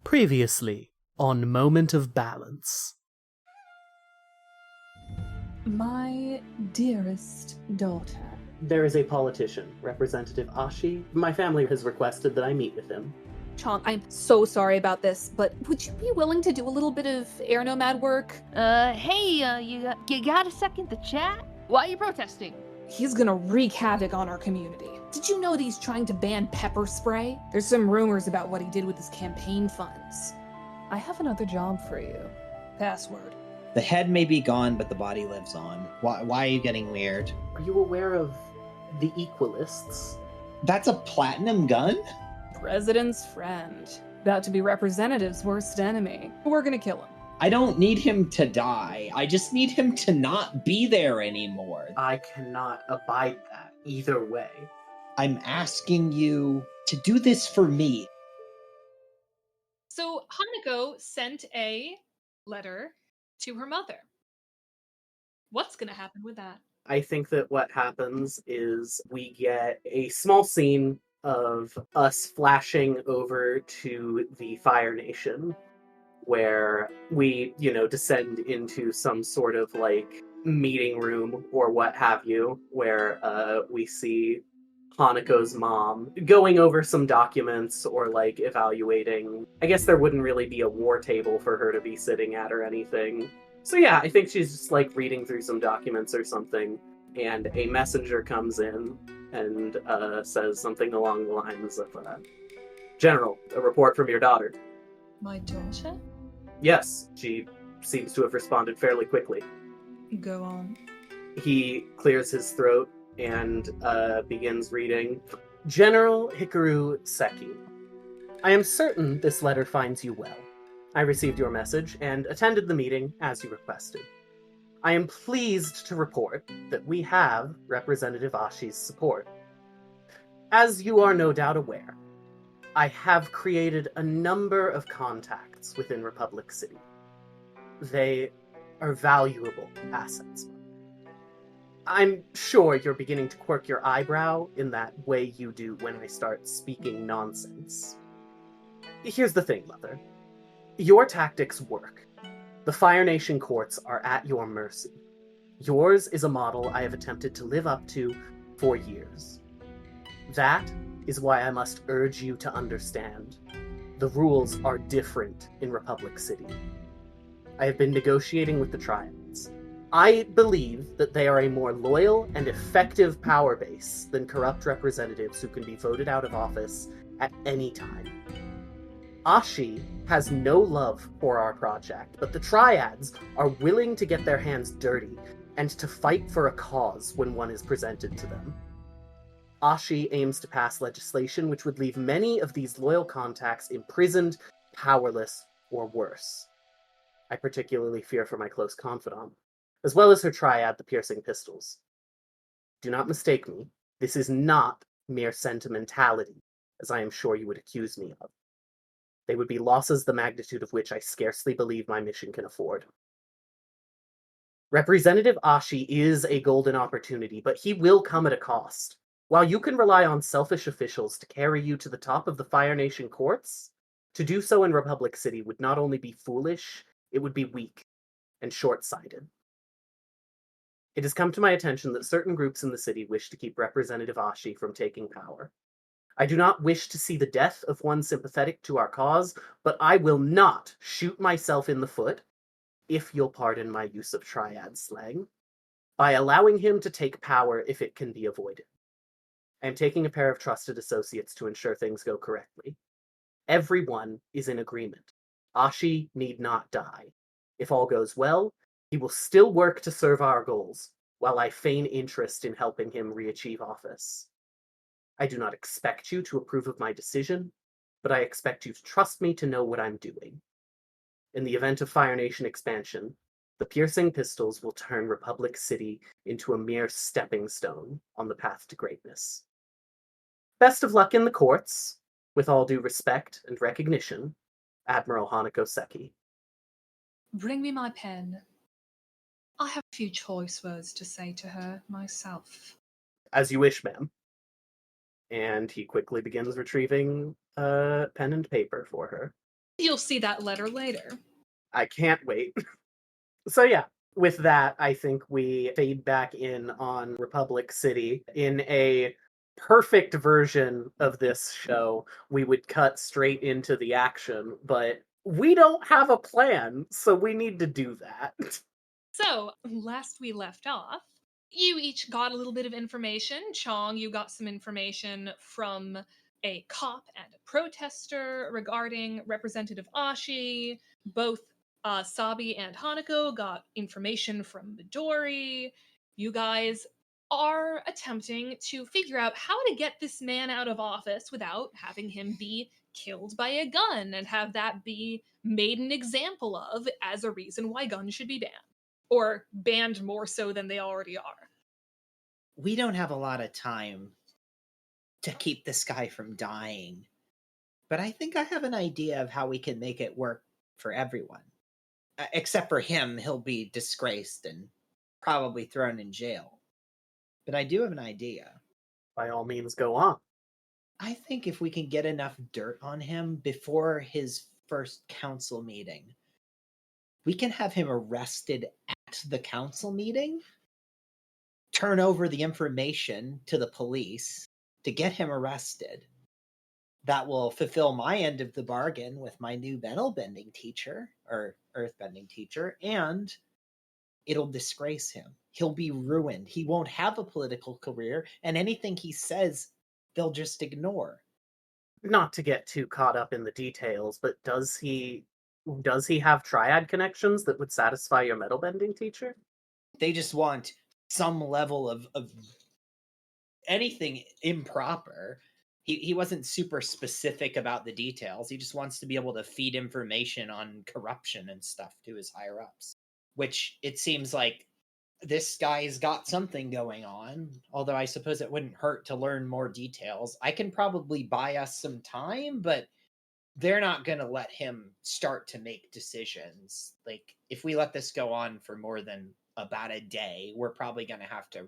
Previously on Moment of Balance. My dearest daughter. There is a politician, Representative Ashi. My family has requested that I meet with him. Chong, I'm so sorry about this, but would you be willing to do a little bit of air nomad work? Hey, you got a second to chat? Why are you protesting? He's gonna wreak havoc on our community. Did you know that he's trying to ban pepper spray? There's some rumors about what he did with his campaign funds. I have another job for you. Password. The head may be gone, but the body lives on. Why are you getting weird? Are you aware of the Equalists? That's a platinum gun? President's friend. About to be Representative's worst enemy. We're gonna kill him. I don't need him to die. I just need him to not be there anymore. I cannot abide that either way. I'm asking you to do this for me. So Hanako sent a letter to her mother. What's going to happen with that? I think that what happens is we get a small scene of us flashing over to the Fire Nation, where we, descend into some sort of meeting room or what have you, where we see Hanako's mom going over some documents or evaluating. I guess there wouldn't really be a war table for her to be sitting at or anything. So yeah, I think she's just reading through some documents or something, and a messenger comes in and says something along the lines of, General, a report from your daughter. My daughter? Yes, she seems to have responded fairly quickly. Go on. He clears his throat and begins reading. General Hikaru Seki, I am certain this letter finds you well. I received your message and attended the meeting as you requested. I am pleased to report that we have Representative Ashi's support. As you are no doubt aware, I have created a number of contacts within Republic City. They are valuable assets. I'm sure you're beginning to quirk your eyebrow in that way you do when I start speaking nonsense. Here's the thing, Mother. Your tactics work. The Fire Nation courts are at your mercy. Yours is a model I have attempted to live up to for years. That is why I must urge you to understand. The rules are different in Republic City. I have been negotiating with the Triads. I believe that they are a more loyal and effective power base than corrupt representatives who can be voted out of office at any time. Ashi has no love for our project, but the Triads are willing to get their hands dirty and to fight for a cause when one is presented to them. Ashi aims to pass legislation which would leave many of these loyal contacts imprisoned, powerless, or worse. I particularly fear for my close confidant, as well as her triad, the Piercing Pistols. Do not mistake me. This is not mere sentimentality, as I am sure you would accuse me of. They would be losses the magnitude of which I scarcely believe my mission can afford. Representative Ashi is a golden opportunity, but he will come at a cost. While you can rely on selfish officials to carry you to the top of the Fire Nation courts, to do so in Republic City would not only be foolish, it would be weak and short-sighted. It has come to my attention that certain groups in the city wish to keep Representative Ashi from taking power. I do not wish to see the death of one sympathetic to our cause, but I will not shoot myself in the foot, if you'll pardon my use of triad slang, by allowing him to take power if it can be avoided. I am taking a pair of trusted associates to ensure things go correctly. Everyone is in agreement. Ashi need not die. If all goes well, he will still work to serve our goals, while I feign interest in helping him re-achieve office. I do not expect you to approve of my decision, but I expect you to trust me to know what I'm doing. In the event of Fire Nation expansion, the Piercing Pistols will turn Republic City into a mere stepping stone on the path to greatness. Best of luck in the courts, with all due respect and recognition, Admiral Hanako Seki. Bring me my pen. I have a few choice words to say to her myself. As you wish, ma'am. And he quickly begins retrieving pen and paper for her. You'll see that letter later. I can't wait. So yeah, with that, I think we fade back in on Republic City. In a perfect version of this show, we would cut straight into the action, but we don't have a plan, so we need to do that. So, last we left off, you each got a little bit of information. Chong, you got some information from a cop and a protester regarding Representative Ashi. Both Sabi and Hanako got information from Midori. You guys are attempting to figure out how to get this man out of office without having him be killed by a gun and have that be made an example of as a reason why guns should be banned. Or banned more so than they already are. We don't have a lot of time to keep this guy from dying, but I think I have an idea of how we can make it work for everyone. Except for him, he'll be disgraced and probably thrown in jail. But I do have an idea. By all means, go on. I think if we can get enough dirt on him before his first council meeting, we can have him arrested at the council meeting, turn over the information to the police to get him arrested. That will fulfill my end of the bargain with my new metal bending teacher, or earth bending teacher, and it'll disgrace him. He'll be ruined. He won't have a political career, and anything he says, they'll just ignore. Not to get too caught up in the details, but does he have triad connections that would satisfy your metal bending teacher? They just want some level of anything improper. He wasn't super specific about the details. He just wants to be able to feed information on corruption and stuff to his higher ups, which it seems like this guy's got something going on, although I suppose it wouldn't hurt to learn more details. I can probably buy us some time, but they're not going to let him start to make decisions. Like, if we let this go on for more than about a day, we're probably going to have to,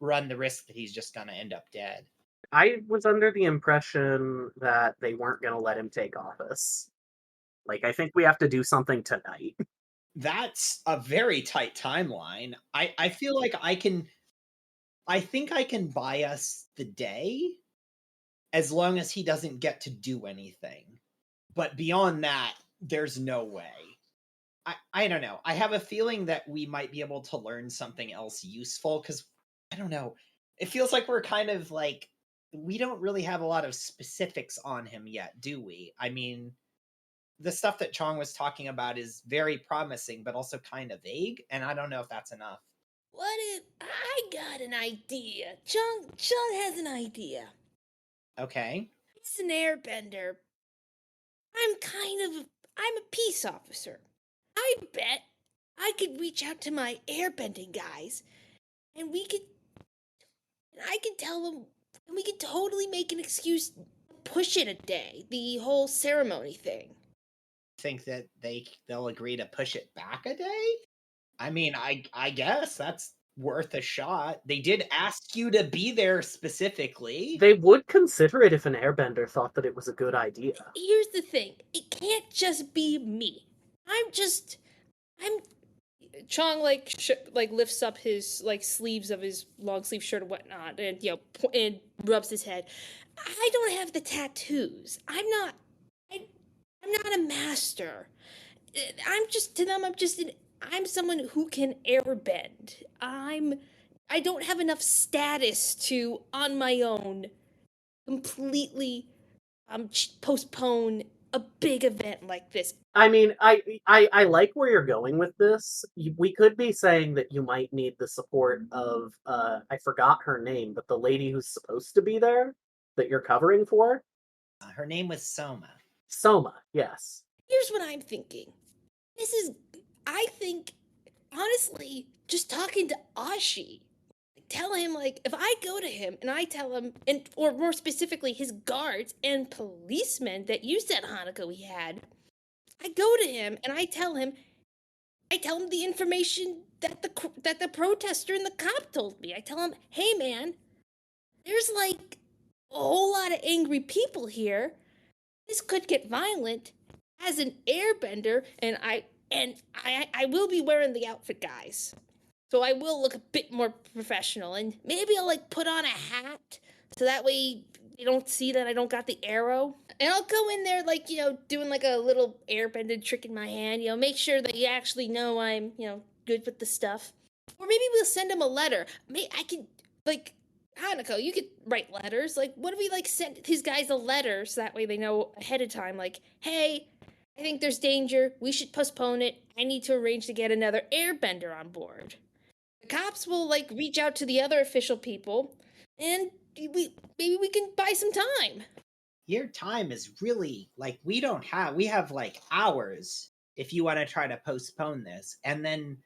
run the risk that he's just going to end up dead. I was under the impression that they weren't going to let him take office. Like, I think we have to do something tonight. That's a very tight timeline. I feel like I think I can buy us the day as long as he doesn't get to do anything. But beyond that, there's no way. I don't know. I have a feeling that we might be able to learn something else useful, because, I don't know, it feels like we're kind of like, we don't really have a lot of specifics on him yet, do we? I mean, the stuff that Chong was talking about is very promising, but also kind of vague, and I don't know if that's enough. What if I got an idea? Chong has an idea. Okay. He's an airbender. I'm a peace officer. I bet I could reach out to my airbending guys, and I could tell them, and we could totally make an excuse to push it a day, the whole ceremony thing. Think that they'll agree to push it back a day? I mean, I guess that's worth a shot. They did ask you to be there specifically. They would consider it if an airbender thought that it was a good idea. Here's the thing. It can't just be me. Chong lifts up his sleeves of his long sleeve shirt and whatnot, and and rubs his head. I don't have the tattoos. I'm not a master. I'm someone who can airbend. I don't have enough status to, on my own, completely postpone a big event like this. I mean, I like where you're going with this. We could be saying that you might need the support of, I forgot her name, but the lady who's supposed to be there, that you're covering for? Her name was Soma. Soma, yes. Here's what I'm thinking. I think, honestly, just talking to Ashi, tell him, if I go to him and I tell him, or more specifically, his guards and policemen that you said, Hanako, he had, I go to him and I tell him the information that the protester and the cop told me. I tell him, hey man, there's a whole lot of angry people here. This could get violent, as an airbender, and I will be wearing the outfit, guys. So I will look a bit more professional, and maybe I'll like put on a hat so that way you don't see that I don't got the arrow. And I'll go in there like, doing like a little airbended trick in my hand, make sure that you actually know I'm, good with the stuff. Or maybe we'll send him a letter. I could like Hanako, you could write letters. Like, what if we like send these guys a letter so that way they know ahead of time, like, hey, I think there's danger. We should postpone it. I need to arrange to get another airbender on board. The cops will like reach out to the other official people, and maybe we can buy some time. Your time is really like we have like hours if you want to try to postpone this, and then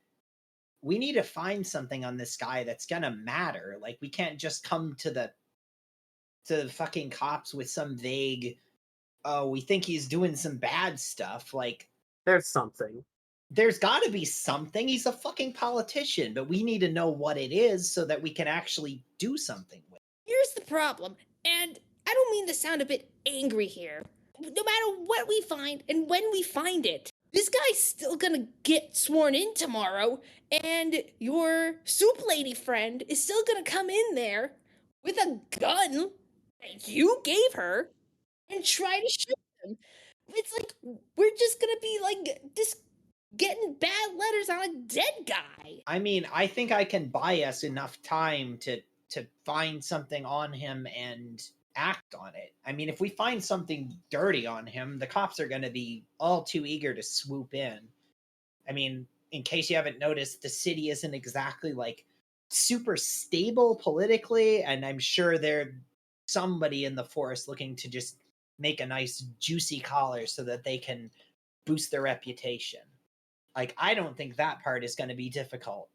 we need to find something on this guy that's gonna matter. Like we can't just come to the fucking cops with some vague, oh, we think he's doing some bad stuff. Like There's something. there's got to be something. He's a fucking politician, but we need to know what it is so that we can actually do something with it. Here's the problem, and I don't mean to sound a bit angry here. No matter what we find and when we find it, this guy's still gonna get sworn in tomorrow, and your soup lady friend is still gonna come in there with a gun that you gave her and try to shoot him. It's like we're just gonna be like just getting bad letters on a dead guy. I mean, I think I can buy us enough time to find something on him and act on it. I mean, if we find something dirty on him, the cops are going to be all too eager to swoop in. I mean, in case you haven't noticed, the city isn't exactly like super stable politically, and I'm sure there's somebody in the force looking to just make a nice juicy collar so that they can boost their reputation. Like, I don't think that part is going to be difficult.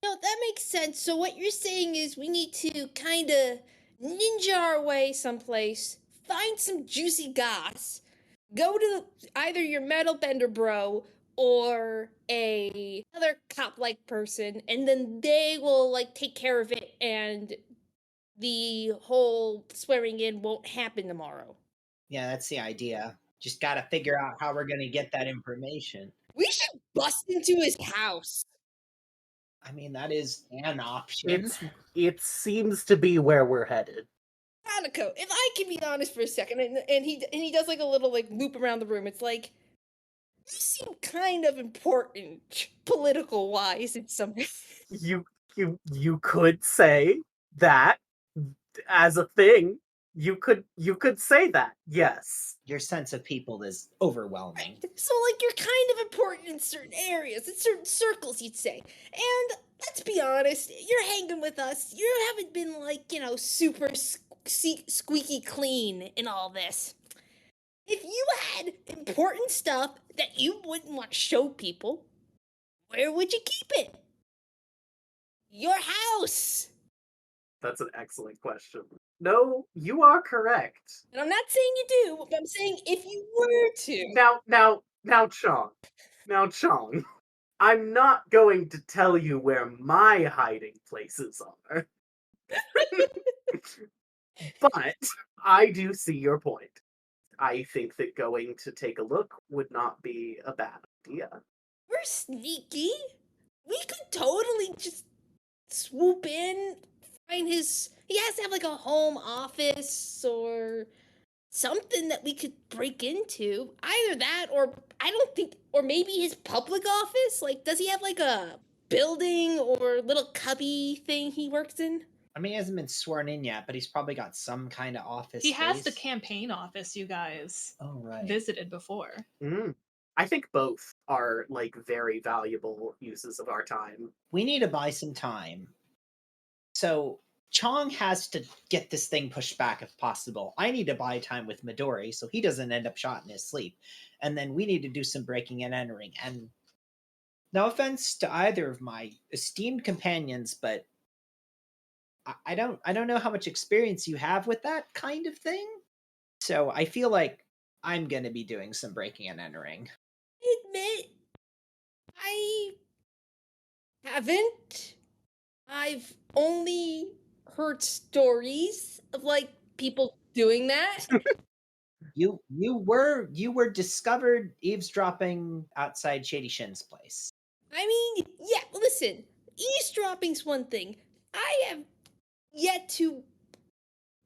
No, that makes sense. So what you're saying is we need to kind of ninja our way someplace, find some juicy goss, go to either your metal bender bro or a other cop-like person, and then they will like take care of it, and the whole swearing in won't happen tomorrow. Yeah, that's the idea. Just got to figure out how we're going to get that information. We should bust into his house. I mean, that is an option. It seems to be where we're headed. Hanako, if I can be honest for a second, and he does like a little like loop around the room. It's like you seem kind of important political wise in some. You could say that as a thing. You could say that, yes. Your sense of people is overwhelming. So like you're kind of important in certain areas, in certain circles, you'd say. And let's be honest, you're hanging with us. You haven't been like, super squeaky clean in all this. If you had important stuff that you wouldn't want to show people, where would you keep it? Your house. That's an excellent question. No, you are correct. And I'm not saying you do, but I'm saying if you were to. Now, Chong. Now, Chong. I'm not going to tell you where my hiding places are. But I do see your point. I think that going to take a look would not be a bad idea. We're sneaky. We could totally just swoop in, find his. He has to have like a home office or something that we could break into. Either that, or I don't think, or maybe his public office. Like, does he have like a building or little cubby thing he works in? I mean, he hasn't been sworn in yet, but he's probably got some kind of office. He has the space. campaign office you guys right. visited before. I think both are like very valuable uses of our time. We need to buy some time. So Chong has to get this thing pushed back if possible. I need to buy time with Midori so he doesn't end up shot in his sleep. And then we need to do some breaking and entering. And no offense to either of my esteemed companions, but I don't know how much experience you have with that kind of thing. So I feel like I'm going to be doing some breaking and entering. I admit, I haven't. I've only heard stories of like people doing that. You were discovered eavesdropping outside Shady Shin's place. I mean, yeah, listen, eavesdropping's one thing. I have yet to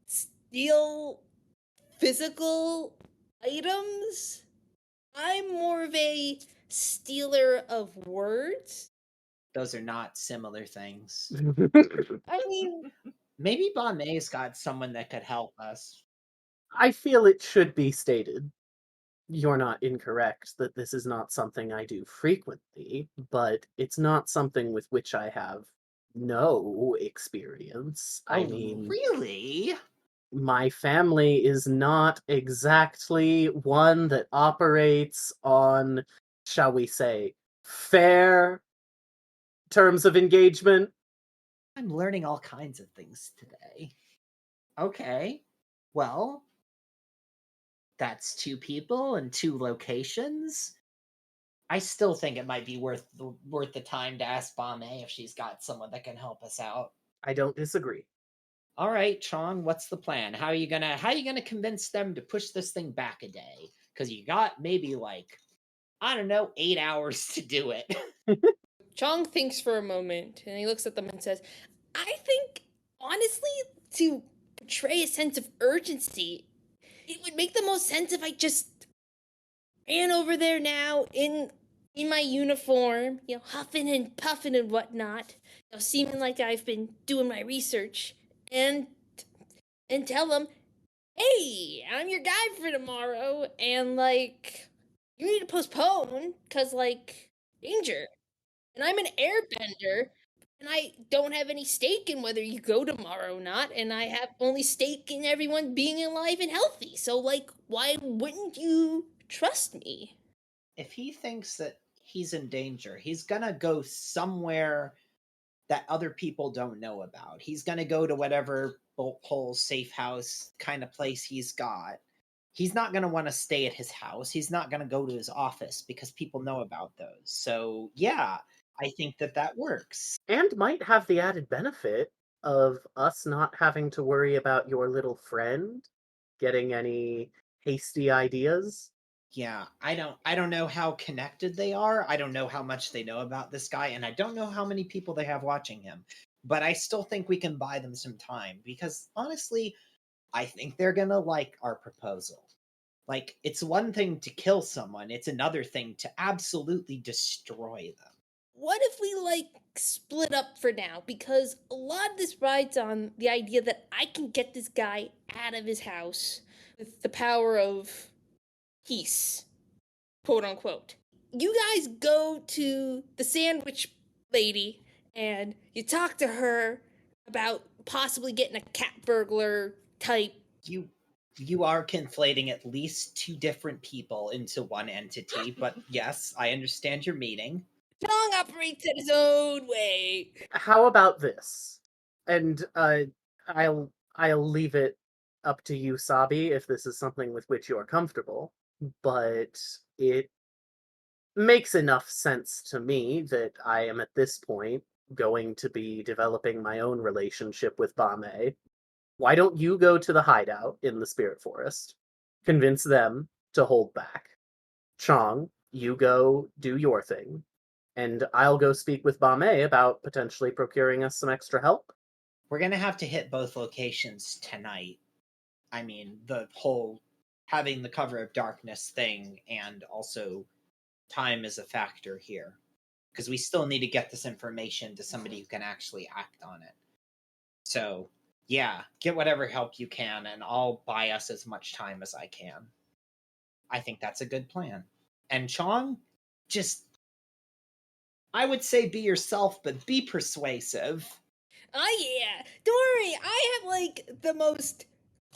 steal physical items. I'm more of a stealer of words. Those are not similar things. I mean, Maybe Bombay's got someone that could help us. I feel it should be stated. You're not incorrect that this is not something I do frequently, but it's not something with which I have no experience. I mean, really? my family is not exactly one that operates on, shall we say, fair terms of engagement. I'm learning all kinds of things today. Okay. Well, that's 2 people and 2 locations. I still think it might be worth the time to ask Bombay if she's got someone that can help us out. I don't disagree. All right, Chong, what's the plan? How are you gonna convince them to push this thing back a day? Because you got maybe like, I don't know, 8 hours to do it. Chong thinks for a moment and he looks at them and says, I think, honestly, to portray a sense of urgency, it would make the most sense if I just ran over there now in my uniform, huffing and puffing and whatnot, seeming like I've been doing my research, and tell them, hey, I'm your guide for tomorrow, and you need to postpone, cause danger. And I'm an airbender, and I don't have any stake in whether you go tomorrow or not, and I have only stake in everyone being alive and healthy. So, why wouldn't you trust me? If he thinks that he's in danger, he's gonna go somewhere that other people don't know about. He's gonna go to whatever bolt hole, safe house kind of place he's got. He's not gonna want to stay at his house. He's not gonna go to his office because people know about those. So yeah, I think that works. And might have the added benefit of us not having to worry about your little friend getting any hasty ideas. Yeah, I don't know how connected they are. I don't know how much they know about this guy, and I don't know how many people they have watching him. But I still think we can buy them some time because honestly, I think they're going to like our proposal. Like, it's one thing to kill someone, it's another thing to absolutely destroy them. What if we split up for now? Because a lot of this rides on the idea that I can get this guy out of his house with the power of peace, quote unquote. You guys go to the sandwich lady and you talk to her about possibly getting a cat burglar type. You are conflating at least 2 different people into one entity, but yes, I understand your meaning. Chong operates in his own way. How about this? And I'll leave it up to you, Sabi, if this is something with which you're comfortable. But it makes enough sense to me that I am at this point going to be developing my own relationship with Bame. Why don't you go to the hideout in the Spirit Forest, convince them to hold back? Chong, you go do your thing, and I'll go speak with Bame about potentially procuring us some extra help. We're going to have to hit both locations tonight. I mean, the whole having the cover of darkness thing, and also time is a factor here. Because we still need to get this information to somebody who can actually act on it. So, yeah, get whatever help you can, and I'll buy us as much time as I can. I think that's a good plan. And Chong, just, I would say be yourself, but be persuasive. Oh yeah, don't worry, I have the most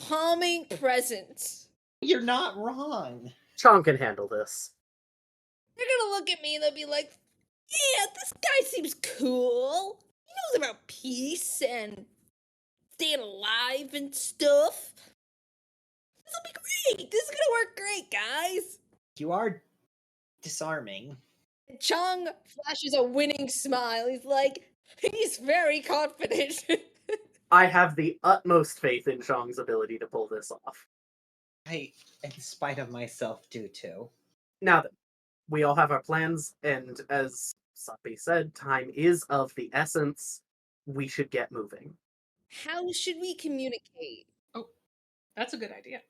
calming presence. You're not wrong. Chong can handle this. They're gonna look at me and they'll be like, yeah, this guy seems cool. He knows about peace and staying alive and stuff. This'll be great. This is gonna work great, guys. You are disarming. And Chong flashes a winning smile. He's very confident. I have the utmost faith in Chong's ability to pull this off. I, in spite of myself, do too. Now then, we all have our plans, and as Sabi said, time is of the essence. We should get moving. How should we communicate? Oh, that's a good idea.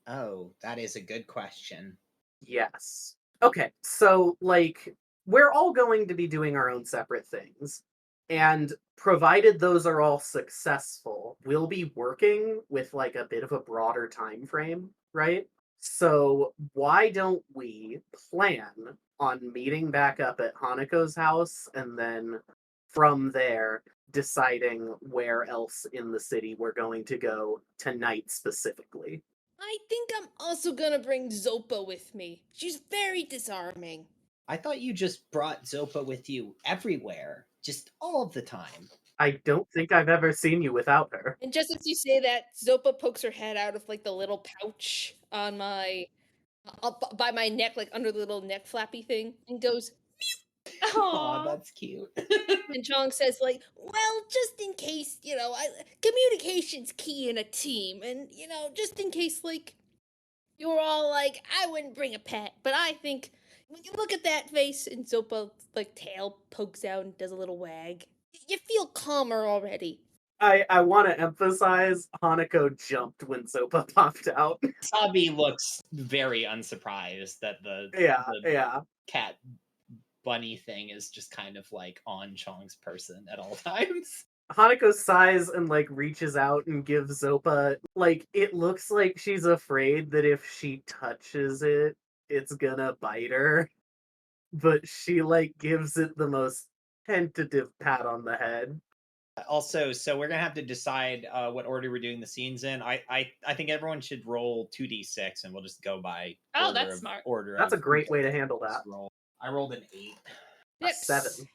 Oh, that is a good question. Yes. Okay, so, like, we're all going to be doing our own separate things. And provided those are all successful, we'll be working with, like, a bit of a broader time frame, right? So, why don't we plan on meeting back up at Hanako's house and then from there deciding where else in the city we're going to go tonight specifically? I think I'm also gonna bring Zopa with me. She's very disarming. I thought you just brought Zopa with you everywhere, just all of the time. I don't think I've ever seen you without her. And just as you say that, Zopa pokes her head out of like the little pouch on my up by my neck, like under the little neck flappy thing, and goes. Aw, that's cute. And Chong says, like, well, just in case, communication's key in a team, and just in case, like, you're all like, I wouldn't bring a pet, but I think when you look at that face and Zopa like tail pokes out and does a little wag, you feel calmer already. I want to emphasize Hanako jumped when Zopa popped out. Sabi looks very unsurprised that the Yeah. cat bunny thing is just kind of like on Chong's person at all times. Hanako sighs and like reaches out and gives Zopa, like, it looks like she's afraid that if she touches it, it's gonna bite her. But she like gives it the most tentative pat on the head. Also, so we're gonna have to decide what order we're doing the scenes in. I think everyone should roll 2d6, and we'll just go by. Oh, that's smart. Order. That's a of great way to handle that. roll. I rolled an 8. A 7.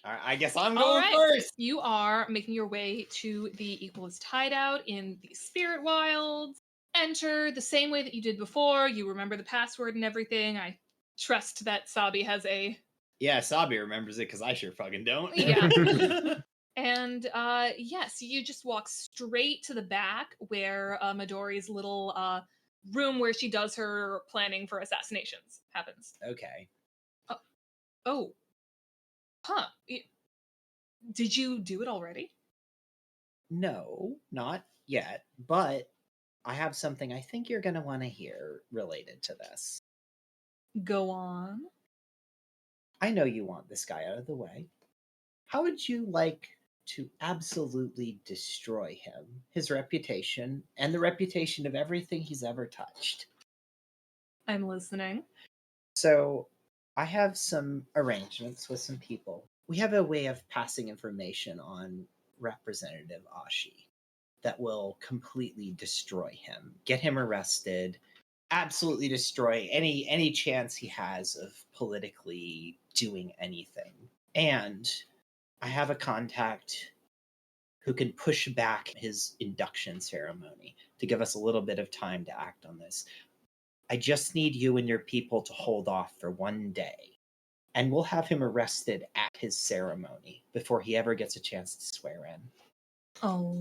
All right, I guess I'm All going right. first. You are making your way to the Equalist hideout in the Spirit Wilds. Enter the same way that you did before. You remember the password and everything. I trust that Sabi has a... Yeah, Sabi remembers it because I sure fucking don't. Yeah. And yes, you just walk straight to the back where Midori's little room where she does her planning for assassinations happens. Okay. Oh. Huh. Did you do it already? No, not yet, but I have something I think you're going to want to hear related to this. Go on. I know you want this guy out of the way. How would you like to absolutely destroy him, his reputation, and the reputation of everything he's ever touched? I'm listening. So, I have some arrangements with some people. We have a way of passing information on Representative Ashi that will completely destroy him, get him arrested, absolutely destroy any chance he has of politically doing anything. And I have a contact who can push back his induction ceremony to give us a little bit of time to act on this. I just need you and your people to hold off for one day, and we'll have him arrested at his ceremony before he ever gets a chance to swear in. All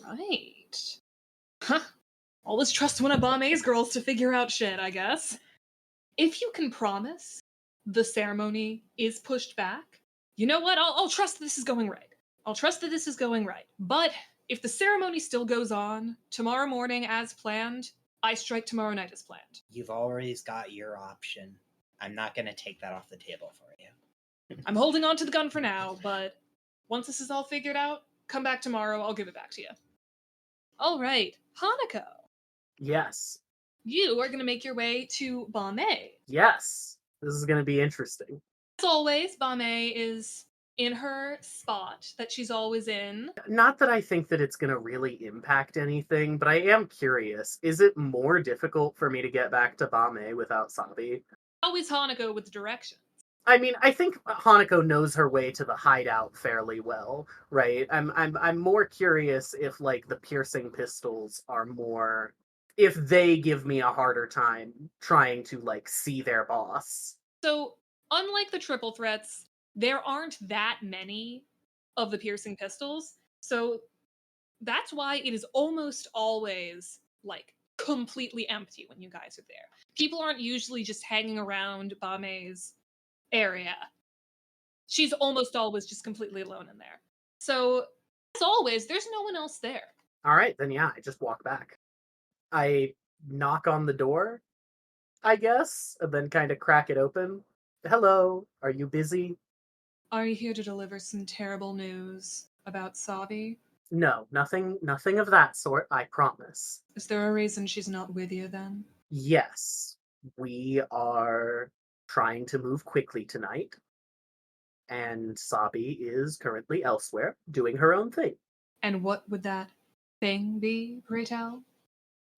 right. Huh. Always trust one of Bombay's girls to figure out shit, I guess. If you can promise the ceremony is pushed back, you know what? I'll trust this is going right. I'll trust that this is going right. But if the ceremony still goes on tomorrow morning as planned, I strike tomorrow night as planned. You've always got your option. I'm not going to take that off the table for you. I'm holding on to the gun for now, but once this is all figured out, come back tomorrow. I'll give it back to you. All right. Hanako, Yes. you are going to make your way to Bombay. Yes. This is going to be interesting. As always, Bombay is in her spot that she's always in. Not that I think that it's going to really impact anything, but I am curious. Is it more difficult for me to get back to Bame without Sabi? Always Hanako with directions. I mean, I think Hanako knows her way to the hideout fairly well, right? I'm more curious if like the piercing pistols are more, if they give me a harder time trying to like see their boss. So, unlike the triple threats, there aren't that many of the piercing pistols. So that's why it is almost always like completely empty when you guys are there. People aren't usually just hanging around Bame's area. She's almost always just completely alone in there. So, as always, there's no one else there. All right, then yeah, I just walk back. I knock on the door, I guess, and then kind of crack it open. Hello, are you busy? Are you here to deliver some terrible news about Sabi? No, nothing of that sort, I promise. Is there a reason she's not with you then? Yes, we are trying to move quickly tonight, and Sabi is currently elsewhere, doing her own thing. And what would that thing be, pray tell?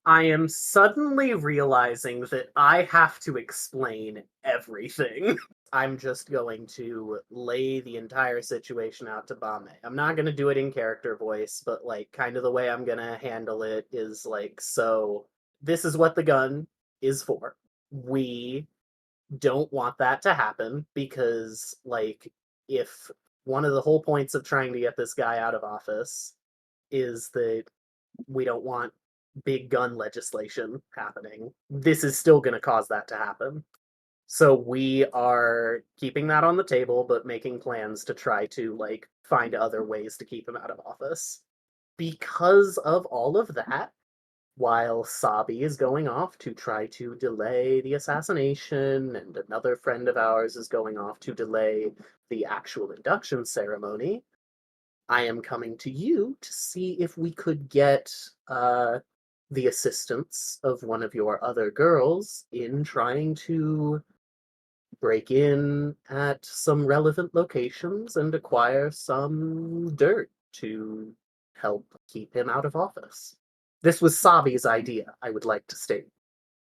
I am suddenly realizing that I have to explain everything. I'm just going to lay the entire situation out to Bame. I'm not going to do it in character voice, but like kind of the way I'm going to handle it is like, so this is what the gun is for. We don't want that to happen because like if one of the whole points of trying to get this guy out of office is that we don't want big gun legislation happening, this is still going to cause that to happen. So we are keeping that on the table, but making plans to try to like find other ways to keep him out of office. Because of all of that, while Sabi is going off to try to delay the assassination, and another friend of ours is going off to delay the actual induction ceremony, I am coming to you to see if we could get the assistance of one of your other girls in trying to break in at some relevant locations and acquire some dirt to help keep him out of office. This was Sabi's idea, I would like to state.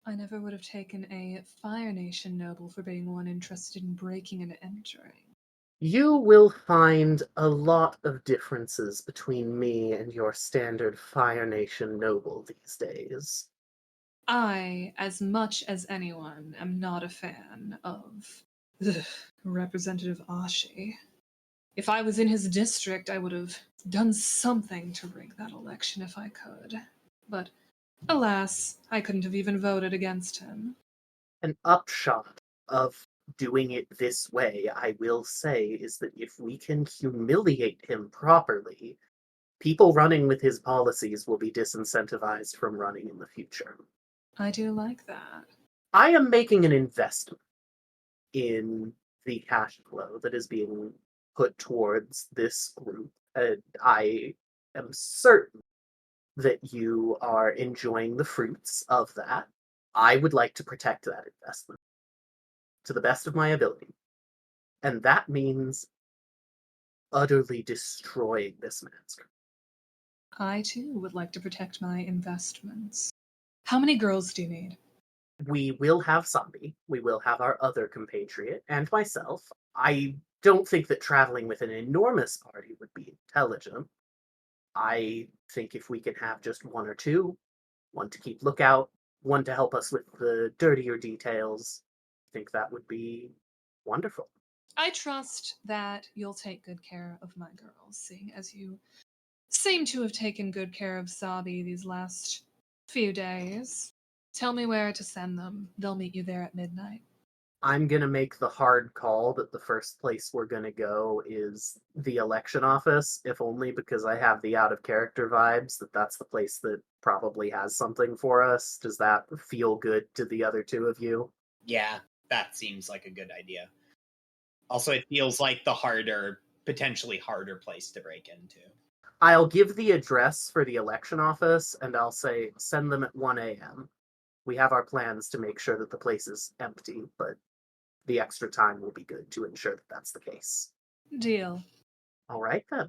I never would have taken a Fire Nation noble for being one interested in breaking and entering. You will find a lot of differences between me and your standard Fire Nation noble these days. I, as much as anyone, am not a fan of Representative Ashi. If I was in his district, I would have done something to rig that election if I could. But alas, I couldn't have even voted against him. An upshot of doing it this way, I will say, is that if we can humiliate him properly, people running with his policies will be disincentivized from running in the future. I do like that. I am making an investment in the cash flow that is being put towards this group. And I am certain that you are enjoying the fruits of that. I would like to protect that investment to the best of my ability. And that means utterly destroying this man's group. I too would like to protect my investments. How many girls do you need? We will have Sabi, we will have our other compatriot, and myself. I don't think that traveling with an enormous party would be intelligent. I think if we can have just one or two, one to keep lookout, one to help us with the dirtier details, I think that would be wonderful. I trust that you'll take good care of my girls, seeing as you seem to have taken good care of Sabi these last few days. Tell me where to send them. They'll meet you there at midnight. I'm going to make the hard call that the first place we're going to go is the election office, if only because I have the out of character vibes that that's the place that probably has something for us. Does that feel good to the other two of you? Yeah, that seems like a good idea. Also, it feels like the potentially harder place to break into. I'll give the address for the election office and I'll say send them at 1 a.m. We have our plans to make sure that the place is empty, but the extra time will be good to ensure that that's the case. Deal. All right, then.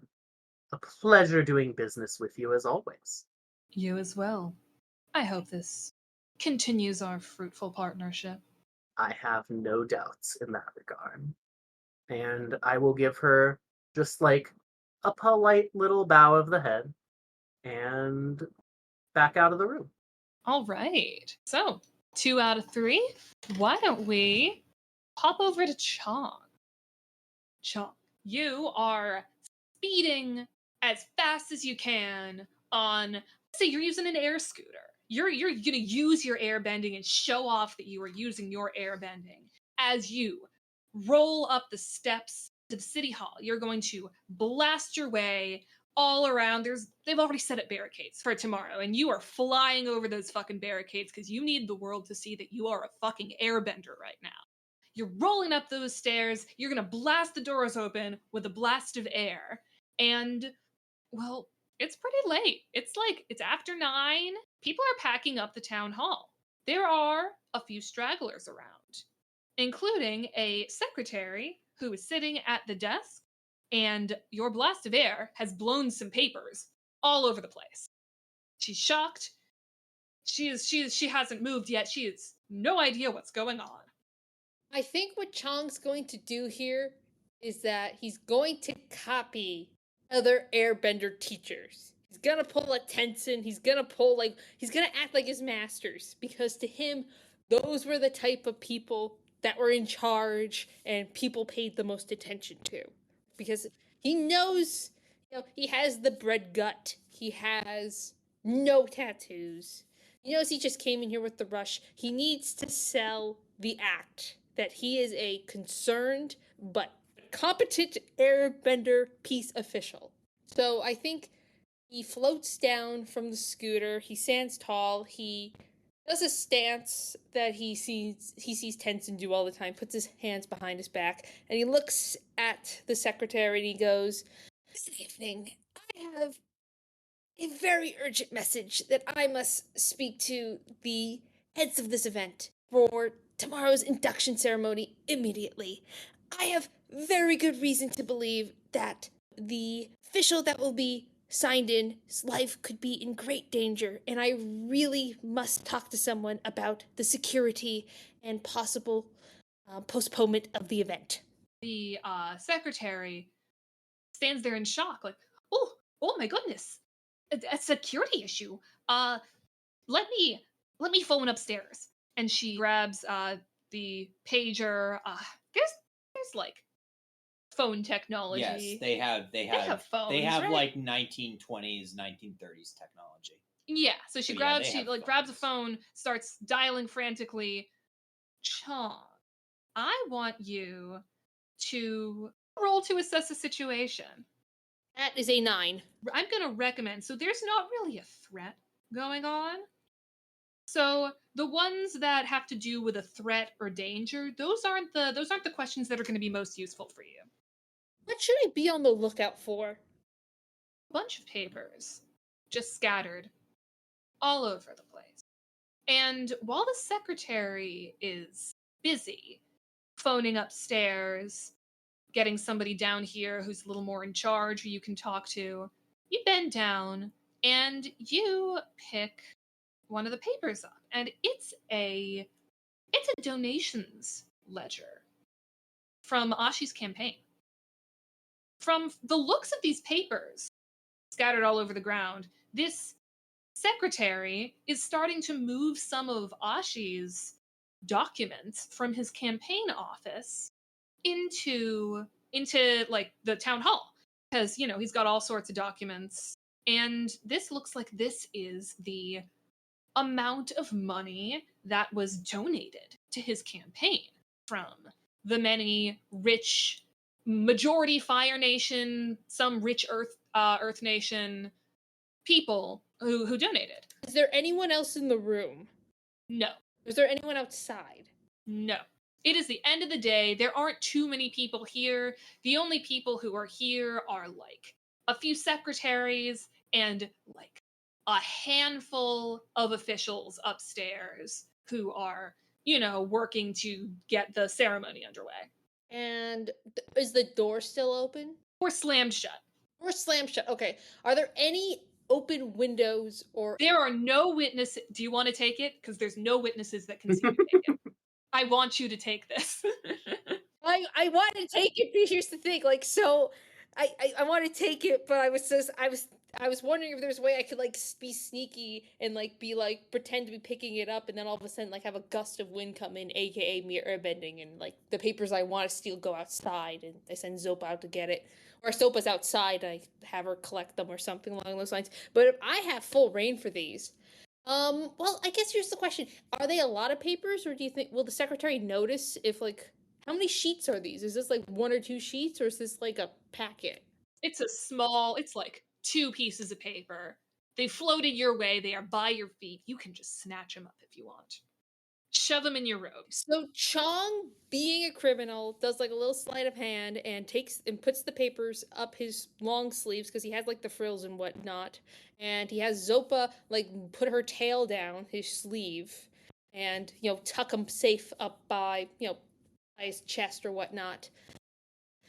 A pleasure doing business with you as always. You as well. I hope this continues our fruitful partnership. I have no doubts in that regard. And I will give her just like a polite little bow of the head and back out of the room. All right. So, 2 out of 3. Why don't we hop over to Chong? Chong, you are speeding as fast as you can on, say you're using an air scooter. you're gonna use your airbending and show off that you are using your airbending as you roll up the steps to the city hall. You're going to blast your way all around. They've already set up barricades for tomorrow, and you are flying over those fucking barricades because you need the world to see that you are a fucking airbender right now. You're rolling up those stairs. You're gonna blast the doors open with a blast of air, and well, it's pretty late. It's after 9. People are packing up the town hall. There are a few stragglers around, including a secretary who is sitting at the desk, and your blast of air has blown some papers all over the place. She's shocked. She hasn't moved yet. She has no idea what's going on. I think what Chong's going to do here is that he's going to copy other airbender teachers. He's gonna pull a Tenson, he's gonna act like his masters, because to him, those were the type of people that were in charge and people paid the most attention to. Because he knows, he has the bread gut, he has no tattoos. He knows he just came in here with the rush. He needs to sell the act that he is a concerned but competent airbender peace official. So I think he floats down from the scooter, he stands tall, he does a stance that he sees Tenson do all the time, puts his hands behind his back, and he looks at the secretary and he goes, "Good evening. I have a very urgent message that I must speak to the heads of this event for tomorrow's induction ceremony immediately. I have very good reason to believe that the official that will be signed in's life could be in great danger, and I really must talk to someone about the security and possible postponement of the event." The secretary stands there in shock, like, oh my goodness, a security issue. Let me phone upstairs. And she grabs the pager. There's like phone technology. Yes, they have phones. They have right? like 1920s, 1930s technology. Yeah, so she So, grabs they she have like grabs a phones. phone, starts dialing frantically. Chong, I want you to roll to assess the situation. That is a 9. I'm gonna recommend. So there's not really a threat going on. So the ones that have to do with a threat or danger, those aren't the questions that are going to be most useful for you. What should I be on the lookout for? A bunch of papers just scattered all over the place. And while the secretary is busy phoning upstairs, getting somebody down here who's a little more in charge who you can talk to, you bend down and you pick one of the papers up, and it's a donations ledger from Ashi's campaign. From the looks of these papers scattered all over the ground, this secretary is starting to move some of Ashi's documents from his campaign office into like the town hall, because he's got all sorts of documents, and this looks like this is the amount of money that was donated to his campaign from the many rich majority Fire Nation, some rich Earth Nation people who donated. Is there anyone else in the room? No. Is there anyone outside? No. It is the end of the day. There aren't too many people here. The only people who are here are like a few secretaries and like a handful of officials upstairs who are, working to get the ceremony underway. And is the door still open? Or slammed shut. Or slammed shut. Okay. Are there any open windows or... There are no witnesses. Do you want to take it? Because there's no witnesses that can see you take it. I want you to take this. I want to take it, but here's the thing. Like, so I want to take it, but I was wondering if there's a way I could like be sneaky and like be like pretend to be picking it up, and then all of a sudden like have a gust of wind come in, aka mirror bending, and like the papers I want to steal go outside, and I send Zopa out to get it, or Zopa's outside, I have her collect them or something along those lines. But if I have full reign for these, Well, I guess here's the question. Are they a lot of papers, or do you think, will the secretary notice if, like, how many sheets are these? Is this like 1 or 2 sheets, or is this like a packet? It's like 2 pieces of paper. They floated your way. They are by your feet. You can just snatch them up if you want. Shove them in your robes. So Chong, being a criminal, does like a little sleight of hand and takes and puts the papers up his long sleeves because he has like the frills and whatnot. And he has Zopa like put her tail down his sleeve and tuck him safe up by by his chest or whatnot.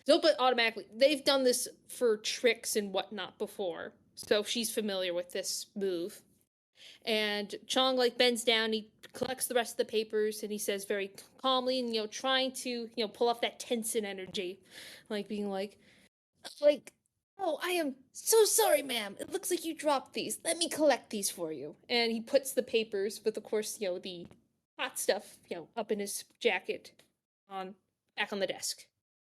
Zopa automatically, they've done this for tricks and whatnot before, so she's familiar with this move. And Chong like bends down, he collects the rest of the papers, and he says very calmly and trying to pull off that tension energy, like being like, oh, I am so sorry, ma'am. It looks like you dropped these. Let me collect these for you. And he puts the papers, with of course the hot stuff up in his jacket, on back on the desk.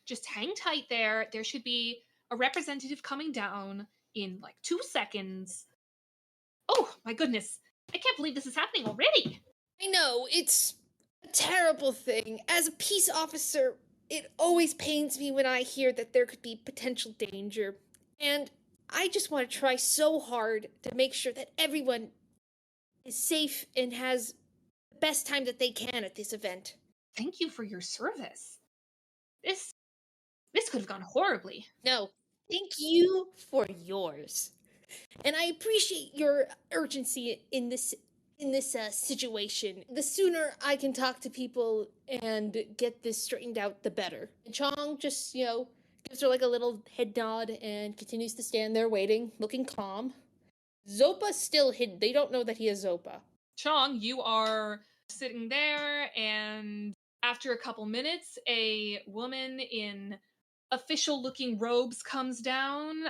Just hang tight there. There should be a representative coming down in like 2 seconds. Oh, my goodness. I can't believe this is happening already. I know, it's a terrible thing. As a peace officer, it always pains me when I hear that there could be potential danger. And I just want to try so hard to make sure that everyone is safe and has the best time that they can at this event. Thank you for your service. This could have gone horribly. No, thank you for yours. And I appreciate your urgency in this situation. The sooner I can talk to people and get this straightened out, the better. And Chong just, gives her like a little head nod and continues to stand there waiting, looking calm. Zopa's still hidden. They don't know that he is Zopa. Chong, you are sitting there, and after a couple minutes, a woman in official-looking robes comes down,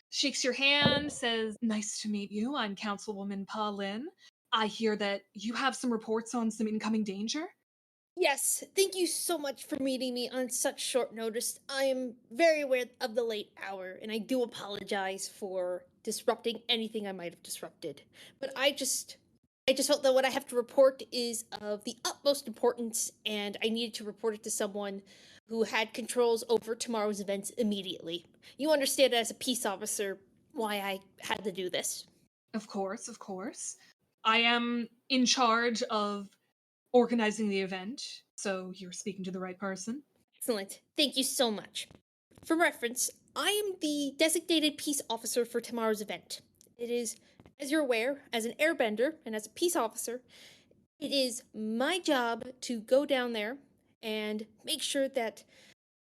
shakes your hand, says, "Nice to meet you. I'm Councilwoman Pa Lin. I hear that you have some reports on some incoming danger." Yes, thank you so much for meeting me on such short notice. I am very aware of the late hour, and I do apologize for disrupting anything I might have disrupted. But I just felt that what I have to report is of the utmost importance, and I needed to report it to someone who had controls over tomorrow's events immediately. You understand, as a peace officer, why I had to do this. Of course, of course. I am in charge of organizing the event, so you're speaking to the right person. Excellent. Thank you so much. For reference, I am the designated peace officer for tomorrow's event. It is, as you're aware, as an airbender and as a peace officer, it is my job to go down there and make sure that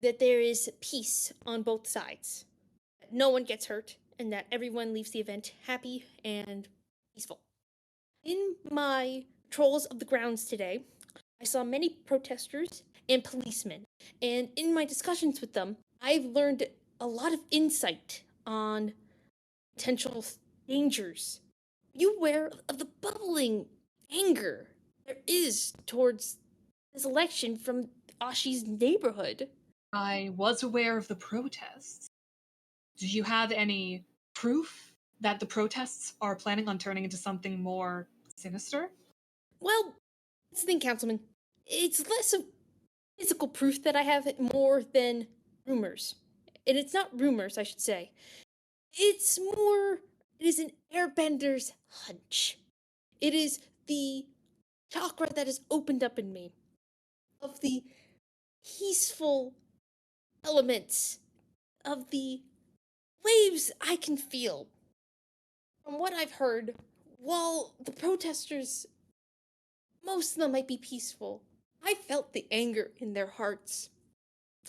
there is peace on both sides. That no one gets hurt and that everyone leaves the event happy and peaceful. In my patrols of the grounds today, I saw many protesters and policemen, and in my discussions with them, I've learned a lot of insight on potential dangers. Are you aware of the bubbling anger there is towards this election from Ashi's neighborhood? I was aware of the protests. Do you have any proof that the protests are planning on turning into something more sinister? Well, that's the thing, Councilman. It's less of physical proof that I have, more than rumors. And it's not rumors, I should say. It is an airbender's hunch. It is the chakra that has opened up in me, of the peaceful elements, of the waves I can feel. From what I've heard, while the protesters, most of them might be peaceful, I felt the anger in their hearts.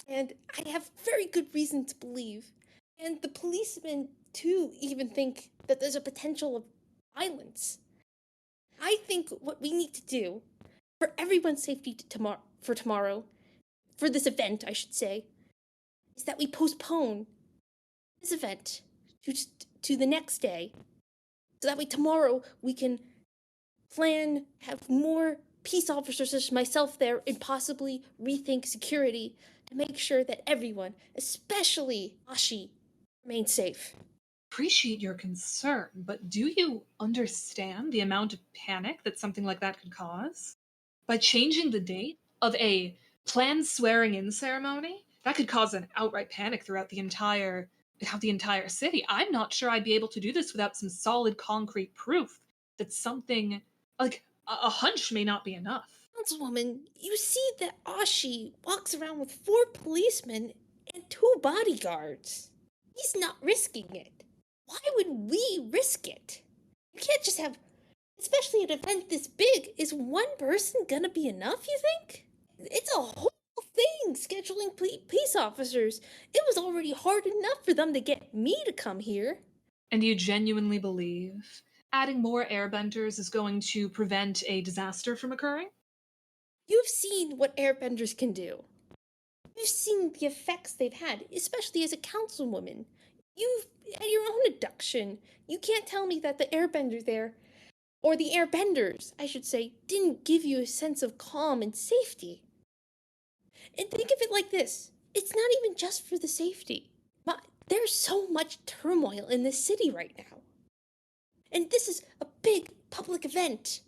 And I have very good reason to believe, and the policemen too even think, that there's a potential of violence. I think what we need to do, for everyone's safety for tomorrow, for this event, I should say, is that we postpone this event to the next day, so that way tomorrow we can have more peace officers such as myself there, and possibly rethink security to make sure that everyone, especially Ashi, remains safe. appreciate your concern, but do you understand the amount of panic that something like that could cause? By changing the date of a planned swearing-in ceremony, that could cause an outright panic throughout the entire city. I'm not sure I'd be able to do this without some solid concrete proof that something like a hunch may not be enough. Councilwoman, you see that Ashi walks around with 4 policemen and 2 bodyguards. He's not risking it. Why would we risk it? You can't just have, especially an event this big, is one person gonna be enough, you think? It's a whole thing scheduling peace officers. It was already hard enough for them to get me to come here. And you genuinely believe adding more airbenders is going to prevent a disaster from occurring? You've seen what airbenders can do. You've seen the effects they've had, especially as a councilwoman. You've had your own abduction. You can't tell me that the airbender there, or the airbenders, I should say, didn't give you a sense of calm and safety. And think of it like this. It's not even just for the safety. But there's so much turmoil in this city right now. And this is a big public event.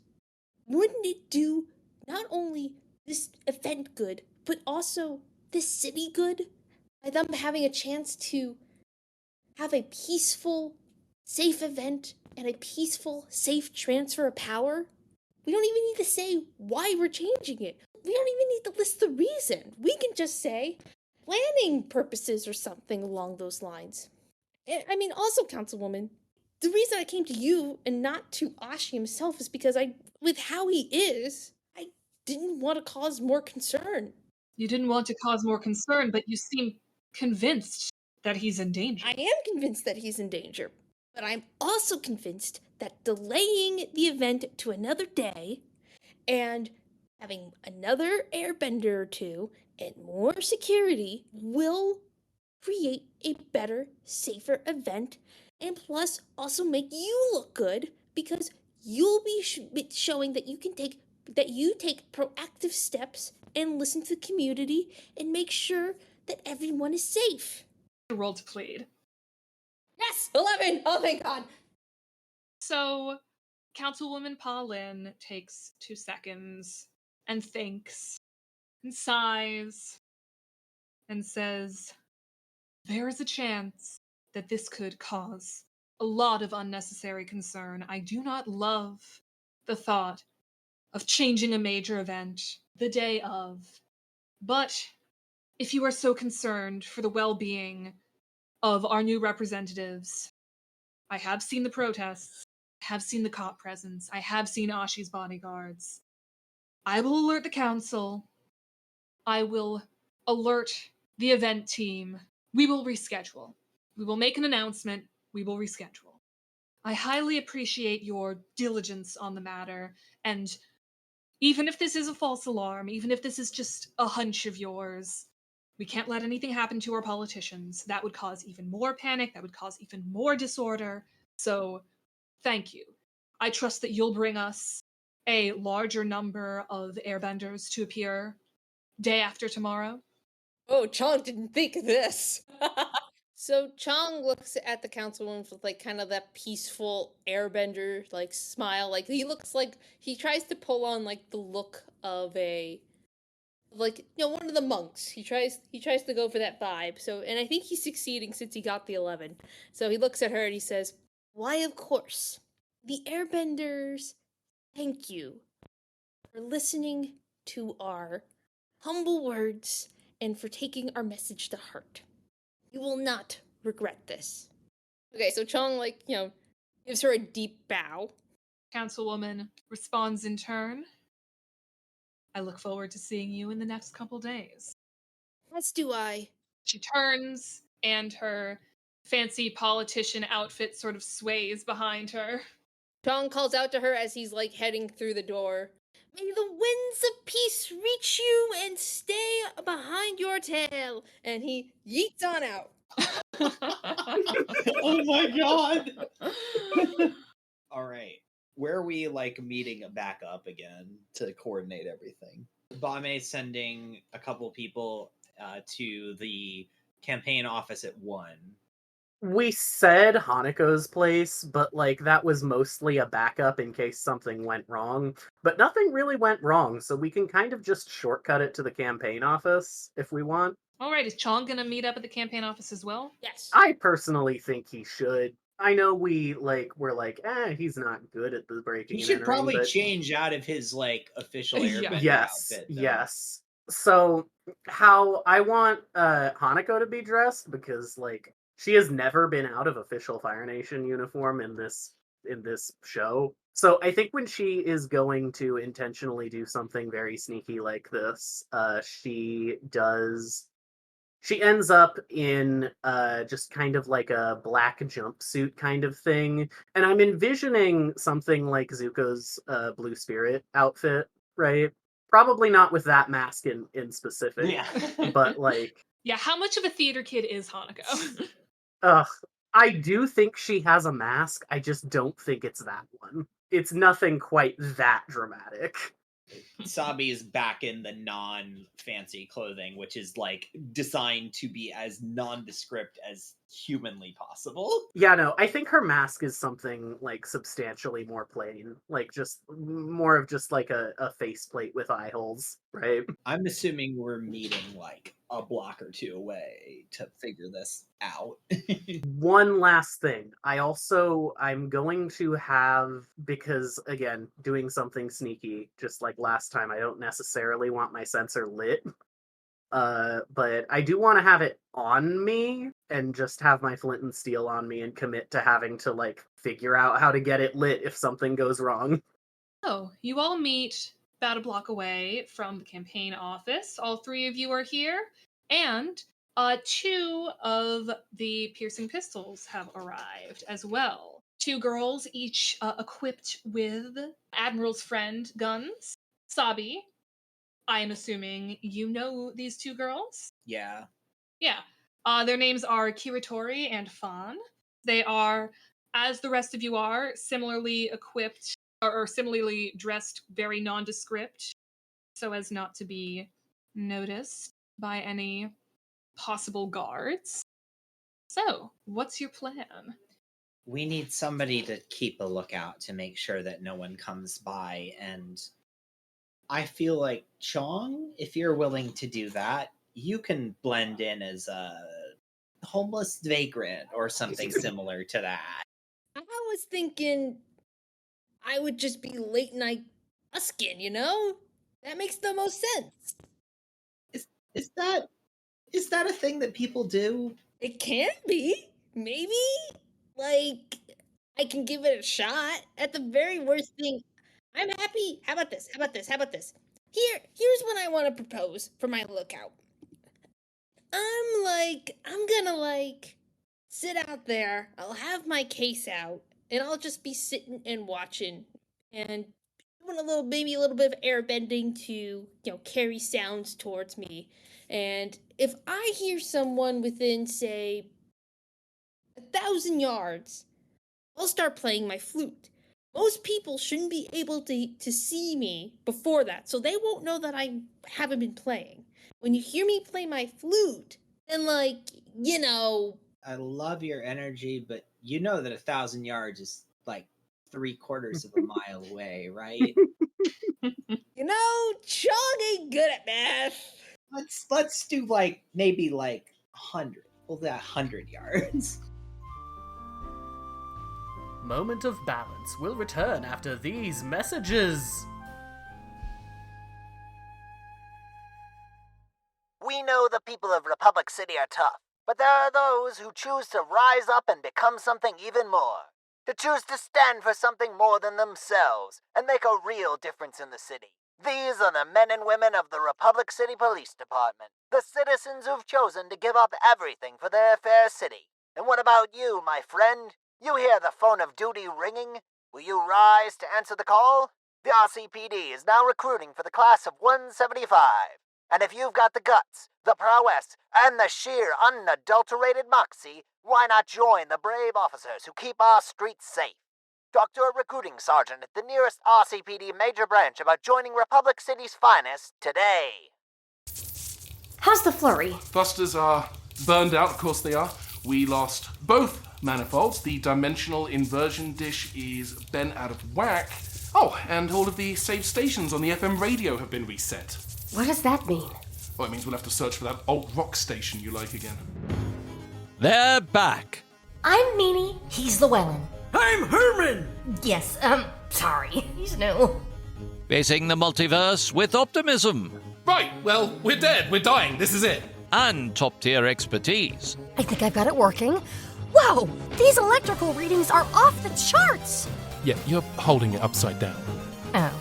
Wouldn't it do not only this event good, but also this city good? By them having a chance to have a peaceful, safe event and a peaceful, safe transfer of power? We don't even need to say why we're changing it. We don't even need to list the reason. We can just say planning purposes or something along those lines. I mean, also, Councilwoman, the reason I came to you and not to Ashi himself is because with how he is, I didn't want to cause more concern. You didn't want to cause more concern, but you seem convinced that he's in danger. I am convinced that he's in danger, but I'm also convinced that delaying the event to another day and having another airbender or 2 and more security will create a better, safer event, and plus also make you look good because you'll be showing that you take proactive steps and listen to the community and make sure that everyone is safe. Roll to plead. Yes, 11. Oh, thank God. So, Councilwoman Paulin takes 2 seconds and thinks and sighs and says, there is a chance that this could cause a lot of unnecessary concern. I do not love the thought of changing a major event the day of. But if you are so concerned for the well-being of our new representatives, I have seen the protests, I have seen the cop presence, I have seen Ashi's bodyguards. I will alert the council. I will alert the event team. We will reschedule. We will make an announcement. We will reschedule. I highly appreciate your diligence on the matter, and even if this is a false alarm, even if this is just a hunch of yours, we can't let anything happen to our politicians. That would cause even more panic. That would cause even more disorder. So, thank you. I trust that you'll bring us a larger number of airbenders to appear day after tomorrow. Oh, Chong didn't think of this. So Chong looks at the councilwoman with like kind of that peaceful airbender like smile. Like he looks like he tries to pull on like the look of one of the monks. He tries to go for that vibe. So, and I think he's succeeding since he got the 11. So he looks at her and he says, "Why, of course. The airbenders, thank you for listening to our humble words and for taking our message to heart. You will not regret this." Okay, so Chong, gives her a deep bow. Councilwoman responds in turn. I look forward to seeing you in the next couple days. As do I. She turns, and her fancy politician outfit sort of sways behind her. Chong calls out to her as he's, heading through the door. "May the winds of peace reach you and stay behind your tail." And he yeets on out. Oh my God. All right. Where are we meeting back up again to coordinate everything? Bame sending a couple people to the campaign office at 1. We said Hanako's place, but, like, that was mostly a backup in case something went wrong. But nothing really went wrong, so we can kind of just shortcut it to the campaign office if we want. Alright, is Chong gonna meet up at the campaign office as well? Yes. I personally think he should. I know we're like, he's not good at the breaking He and should entering, probably but change out of his like official Yeah. airbender yes, outfit. Though. yes. So how I want Hanako to be dressed, because like she has never been out of official Fire Nation uniform in this show. So I think when she is going to intentionally do something very sneaky like this, she ends up in just kind of like a black jumpsuit kind of thing. And I'm envisioning something like Zuko's Blue Spirit outfit, right? Probably not with that mask in specific, Yeah. but like, Yeah, how much of a theater kid is Hanako? I do think she has a mask. I just don't think it's that one. It's nothing quite that dramatic. Sabi is back in the non-fancy clothing, which is like designed to be as nondescript as humanly possible. Yeah, no, I think her mask is something like substantially more plain, like just more of just like a faceplate with eye holes, right? I'm assuming we're meeting like a block or two away to figure this out. One last thing. I'm going to have, because again, doing something sneaky, just like last time, I don't necessarily want my sensor lit. But I do want to have it on me and just have my flint and steel on me and commit to having to like figure out how to get it lit if something goes wrong. Oh, you all meet about a block away from the campaign office. All three of you are here, and two of the piercing pistols have arrived as well. Two girls, each equipped with Admiral's Friend guns. Sabi, I am assuming you know these two girls? Yeah. Yeah. Their names are Kiratori and Fawn. They are, as the rest of you are, similarly equipped or similarly dressed, very nondescript, so as not to be noticed by any possible guards. So, what's your plan? We need somebody to keep a lookout to make sure that no one comes by, and I feel like Chong, if you're willing to do that, you can blend in as a homeless vagrant or something similar to that. I was thinking I would just be late night buskin, you know? That makes the most sense. Is that a thing that people do? It can be. Maybe. Like, I can give it a shot. At the very worst thing, I'm happy. How about this? Here's what I want to propose for my lookout. I'm gonna sit out there. I'll have my case out, and I'll just be sitting and watching and doing maybe a little bit of air bending to, carry sounds towards me. And if I hear someone within, say, 1,000 yards, I'll start playing my flute. Most people shouldn't be able to see me before that, so they won't know that I haven't been playing. When you hear me play my flute, then I love your energy, but you know that 1,000 yards is like 3/4 of a mile away, right? Chong ain't good at math. Let's do maybe 100. We'll do 100 yards. Moment of Balance will return after these messages. We know the people of Republic City are tough, but there are those who choose to rise up and become something even more. To choose to stand for something more than themselves and make a real difference in the city. These are the men and women of the Republic City Police Department, the citizens who've chosen to give up everything for their fair city. And what about you, my friend? You hear the phone of duty ringing? Will you rise to answer the call? The RCPD is now recruiting for the class of 175. And if you've got the guts, the prowess, and the sheer unadulterated moxie, why not join the brave officers who keep our streets safe? Talk to a recruiting sergeant at the nearest RCPD major branch about joining Republic City's finest today. How's the flurry? Thrusters are burned out, of course they are. We lost both manifolds. The dimensional inversion dish is bent out of whack. Oh, and all of the saved stations on the FM radio have been reset. What does that mean? Well, it means we'll have to search for that alt rock station you like again. They're back. I'm Meanie, he's Llewellyn. I'm Herman! Yes, sorry, he's new. Facing the multiverse with optimism. Right, well, we're dead, we're dying, this is it. And top-tier expertise. I think I've got it working. Whoa, these electrical readings are off the charts! Yeah, you're holding it upside down. Oh.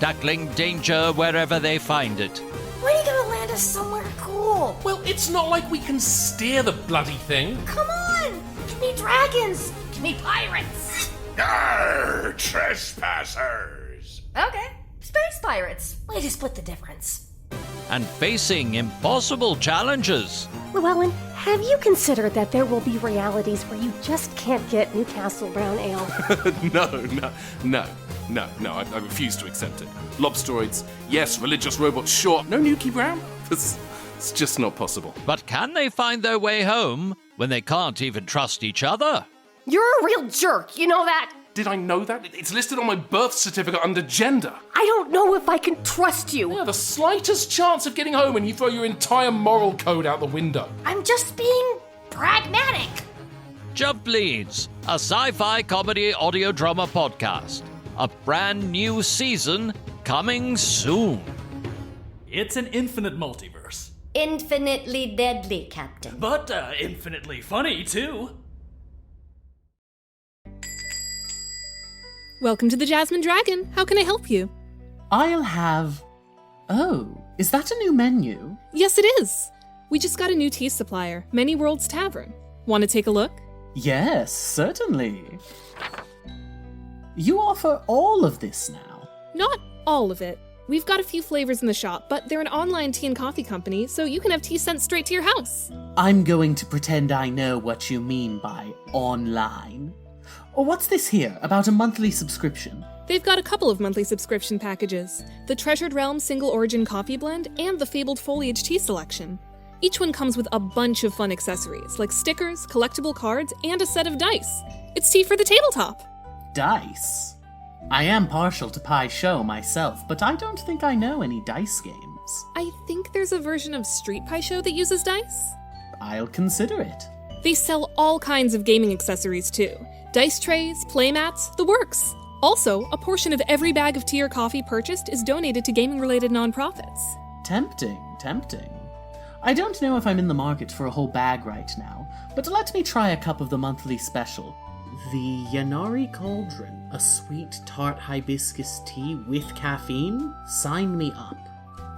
Tackling danger wherever they find it. When are you gonna land us somewhere cool? Well, it's not like we can steer the bloody thing. Come on! Give me dragons! Give me pirates! Arr, trespassers! Okay, space pirates. Way to split the difference. And facing impossible challenges. Llewellyn, have you considered that there will be realities where you just can't get Newcastle Brown Ale? No, I refuse to accept it. Lobsteroids, yes. Religious robots, sure. No Nuki Brown? It's just not possible. But can they find their way home when they can't even trust each other? You're a real jerk, you know that? Did I know that? It's listed on my birth certificate under gender. I don't know if I can trust you. Yeah, the slightest chance of getting home and you throw your entire moral code out the window. I'm just being pragmatic. Jump Leads, a sci-fi comedy audio drama podcast. A brand new season coming soon. It's an infinite multiverse. Infinitely deadly, Captain. But infinitely funny, too. Welcome to the Jasmine Dragon. How can I help you? I'll have... Oh, is that a new menu? Yes, it is. We just got a new tea supplier, Many Worlds Tavern. Want to take a look? Yes, certainly. You offer all of this now? Not all of it. We've got a few flavors in the shop, but they're an online tea and coffee company, so you can have tea sent straight to your house. I'm going to pretend I know what you mean by online. Or what's this here, about a monthly subscription? They've got a couple of monthly subscription packages. The Treasured Realm Single Origin Coffee Blend and the Fabled Foliage Tea Selection. Each one comes with a bunch of fun accessories, like stickers, collectible cards, and a set of dice. It's tea for the tabletop. Dice? I am partial to Pai Sho myself, but I don't think I know any dice games. I think there's a version of Street Pai Sho that uses dice. I'll consider it. They sell all kinds of gaming accessories, too. Dice trays, playmats, the works. Also, a portion of every bag of tea or coffee purchased is donated to gaming-related nonprofits. Tempting. I don't know if I'm in the market for a whole bag right now, but let me try a cup of the monthly special. The Yanari Cauldron, a sweet tart hibiscus tea with caffeine? Sign me up.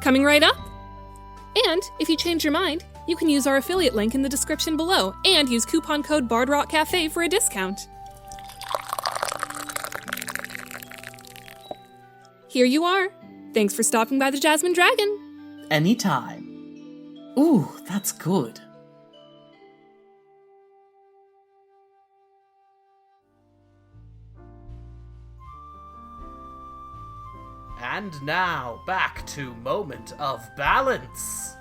Coming right up? And, if you change your mind, you can use our affiliate link in the description below and use coupon code BardRockCafe for a discount. Here you are. Thanks for stopping by the Jasmine Dragon. Anytime. Ooh, that's good. And now, back to Moment of Balance.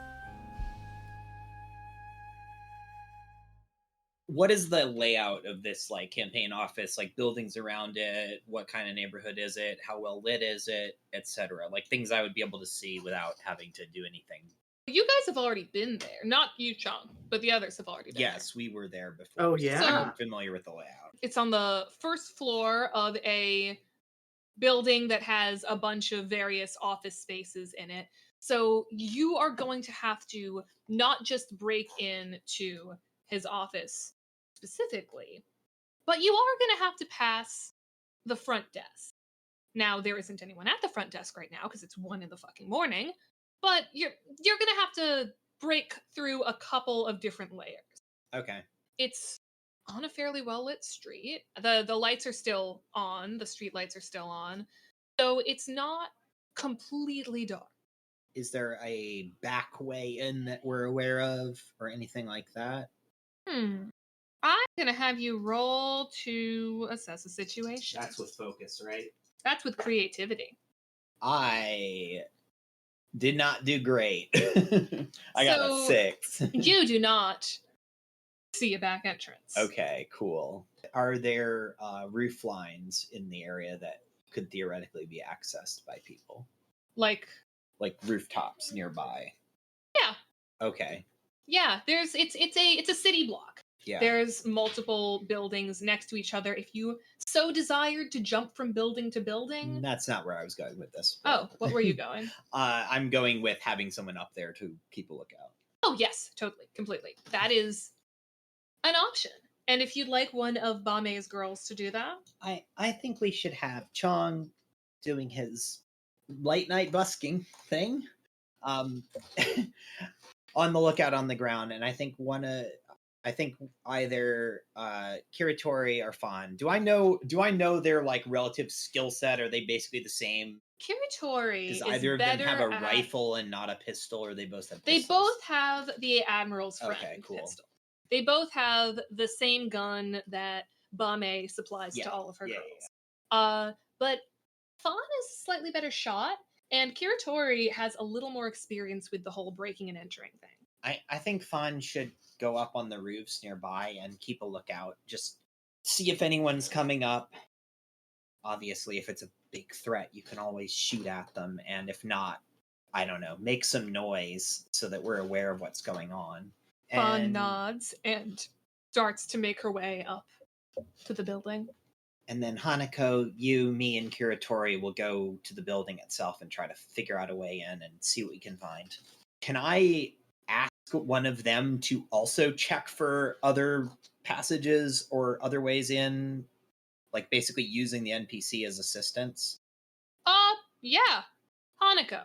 What is the layout of this campaign office? Buildings around it, what kind of neighborhood is it, how well lit is it, etc. Things I would be able to see without having to do anything. You guys have already been there. Not you, Chong, but the others have already been Yes, we were there before. Oh, yeah? So- I'm familiar with the layout. It's on the first floor of a building that has a bunch of various office spaces in it. So you are going to have to not just break into his office specifically, but you are going to have to pass the front desk. Now, there isn't anyone at the front desk right now because it's 1 a.m, but you're going to have to break through a couple of different layers. Okay. It's on a fairly well-lit street. The lights are still on. The street lights are still on. So it's not completely dark. Is there a back way in that we're aware of or anything like that? I'm going to have you roll to assess a situation. That's with focus, right? That's with creativity. I did not do great. I got a 6. You do not. see a back entrance. Okay, cool. Are there roof lines in the area that could theoretically be accessed by people? Like rooftops nearby? Yeah. Okay. Yeah, it's a city block. Yeah. There's multiple buildings next to each other. If you so desired to jump from building to building. That's not where I was going with this. Oh, what were you going? I'm going with having someone up there to keep a lookout. Oh, yes, totally, completely. That is an option. And if you'd like one of Bame's girls to do that, I think we should have Chong doing his late night busking thing. On the lookout on the ground, and I think either Kiritori or Fawn. Do I know their like relative skill set? Are they basically the same? Kiritori Does is either of them have a better rifle and not a pistol, or they both have They pistols? both have the Admiral's friend pistol. They both have the same gun that Bame supplies to all of her girls. But Fawn is a slightly better shot, and Kiritori has a little more experience with the whole breaking and entering thing. I think Fawn should go up on the roofs nearby and keep a lookout. Just see if anyone's coming up. Obviously, if it's a big threat, you can always shoot at them. And if not, I don't know, make some noise so that we're aware of what's going on. Fawn nods and starts to make her way up to the building. And then Hanako, you, me, and Kiritori will go to the building itself and try to figure out a way in and see what we can find. Can I ask one of them to also check for other passages or other ways in? Like basically using the NPC as assistance? Yeah. Hanako,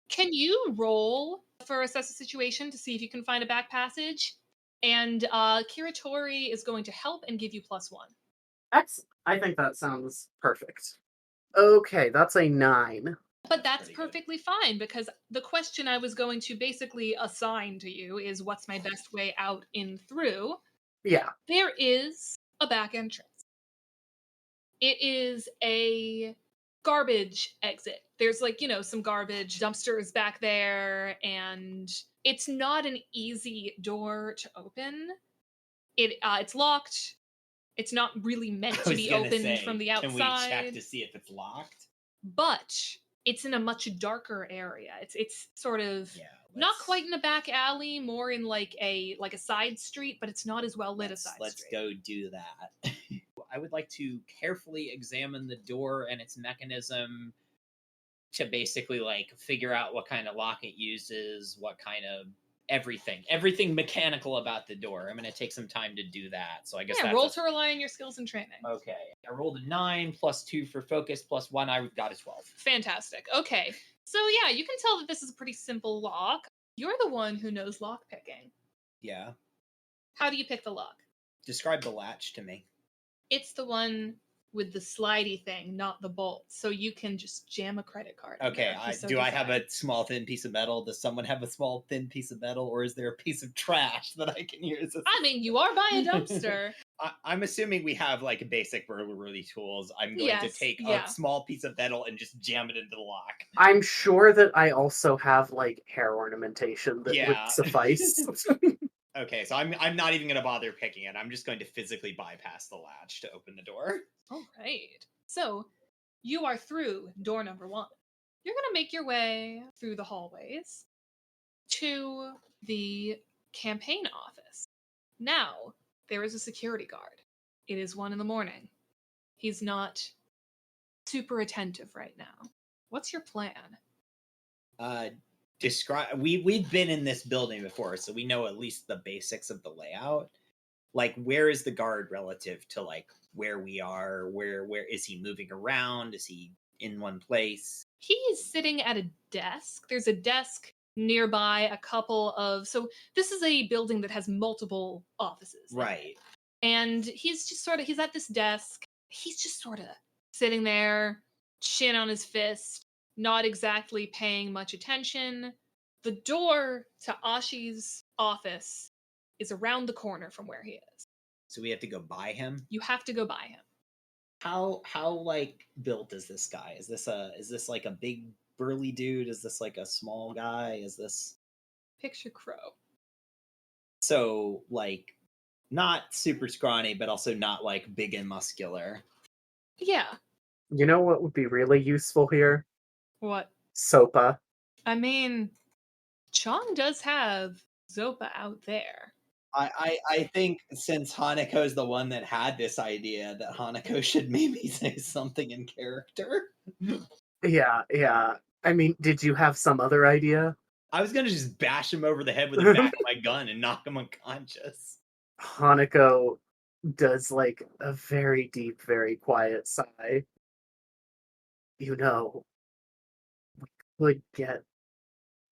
can you roll for assess a situation to see if you can find a back passage? And Kiritori is going to help and give you +1. I think that sounds perfect. Okay, that's a 9. But that's perfectly fine, because the question I was going to basically assign to you is what's my best way out in through? Yeah. There is a back entrance. It is a garbage exit. There's some garbage dumpsters back there, and it's not an easy door to open. It's locked. It's not really meant to be opened from the outside. Can we check to see if it's locked? But it's in a much darker area. It's sort of not quite in a back alley, more in like a side street, but it's not as well lit a side street. Let's go do that. I would like to carefully examine the door and its mechanism to basically figure out what kind of lock it uses, what kind of everything mechanical about the door. I'm going to take some time to do that. So I guess that's roll to rely on your skills and training. Okay. I rolled a 9 +2 for focus +1. I got a 12. Fantastic. Okay. So yeah, you can tell that this is a pretty simple lock. You're the one who knows lock picking. Yeah. How do you pick the lock? Describe the latch to me. It's the one with the slidey thing, not the bolt. So you can just jam a credit card. Okay, I have a small thin piece of metal? Does someone have a small thin piece of metal, or is there a piece of trash that I can use? I mean, you are by a dumpster. I'm assuming we have basic burglary tools. I'm going to take a small piece of metal and just jam it into the lock. I'm sure that I also have hair ornamentation that would suffice. Okay, so I'm not even going to bother picking it. I'm just going to physically bypass the latch to open the door. All right. So you are through door number 1. You're going to make your way through the hallways to the campaign office. Now, there is a security guard. It is 1 a.m. He's not super attentive right now. What's your plan? We've been in this building before, so we know at least the basics of the layout. Where is the guard relative to where we are? Where is he moving around? Is he in one place? He is sitting at a desk. There's a desk nearby, a couple of... So this is a building that has multiple offices. Right. And he's just he's at this desk. He's just sitting there, chin on his fist, not exactly paying much attention. The door to Ashi's office is around the corner from where he is. So we have to go by him? You have to go by him. How built is this guy? Is this a big burly dude? Is this a small guy? Is this... Picture Crow. So Not super scrawny, but also not like big and muscular. Yeah. You know what would be really useful here? What? Sopa. I mean, Chong does have Zopa out there. I think since Hanako's the one that had this idea, that Hanako should maybe say something in character. Yeah. I mean, did you have some other idea? I was gonna just bash him over the head with the back of my gun and knock him unconscious. Hanako does like a very deep, very quiet sigh. You know, we could get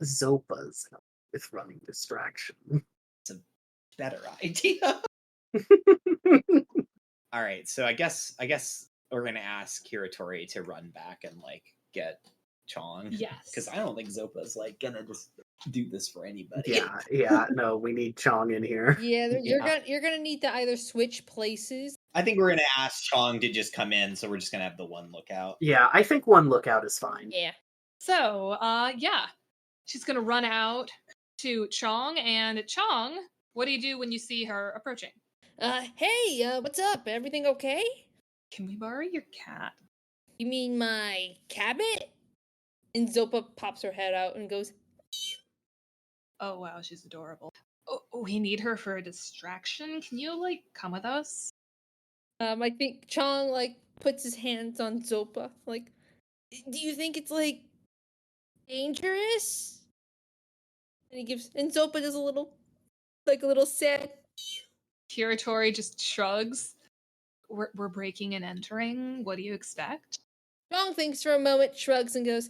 Zopa's help with running distraction. It's a better idea. All right, so I guess we're gonna ask Kiratori to run back and like get Chong. Yes. Because I don't think Zopa's like gonna just do this for anybody. Yeah, no, we need Chong in here. Yeah, you're gonna need to either switch places. I think we're gonna ask Chong to just come in, so we're just gonna have the one lookout. Yeah, I think one lookout is fine. Yeah. So, yeah. She's gonna run out to Chong, and Chong, what do you do when you see her approaching? Hey, what's up? Everything okay? Can we borrow your cat? You mean my cabbit? And Zopa pops her head out and goes, Oh, wow, she's adorable. Oh, we need her for a distraction. Can you, like, come with us? I think Chong, like, puts his hands on Zopa. Like, do you think it's, like, dangerous? And Zopa does a little sad. Kiratori just shrugs. We're breaking and entering. What do you expect? Chong thinks for a moment, shrugs, and goes,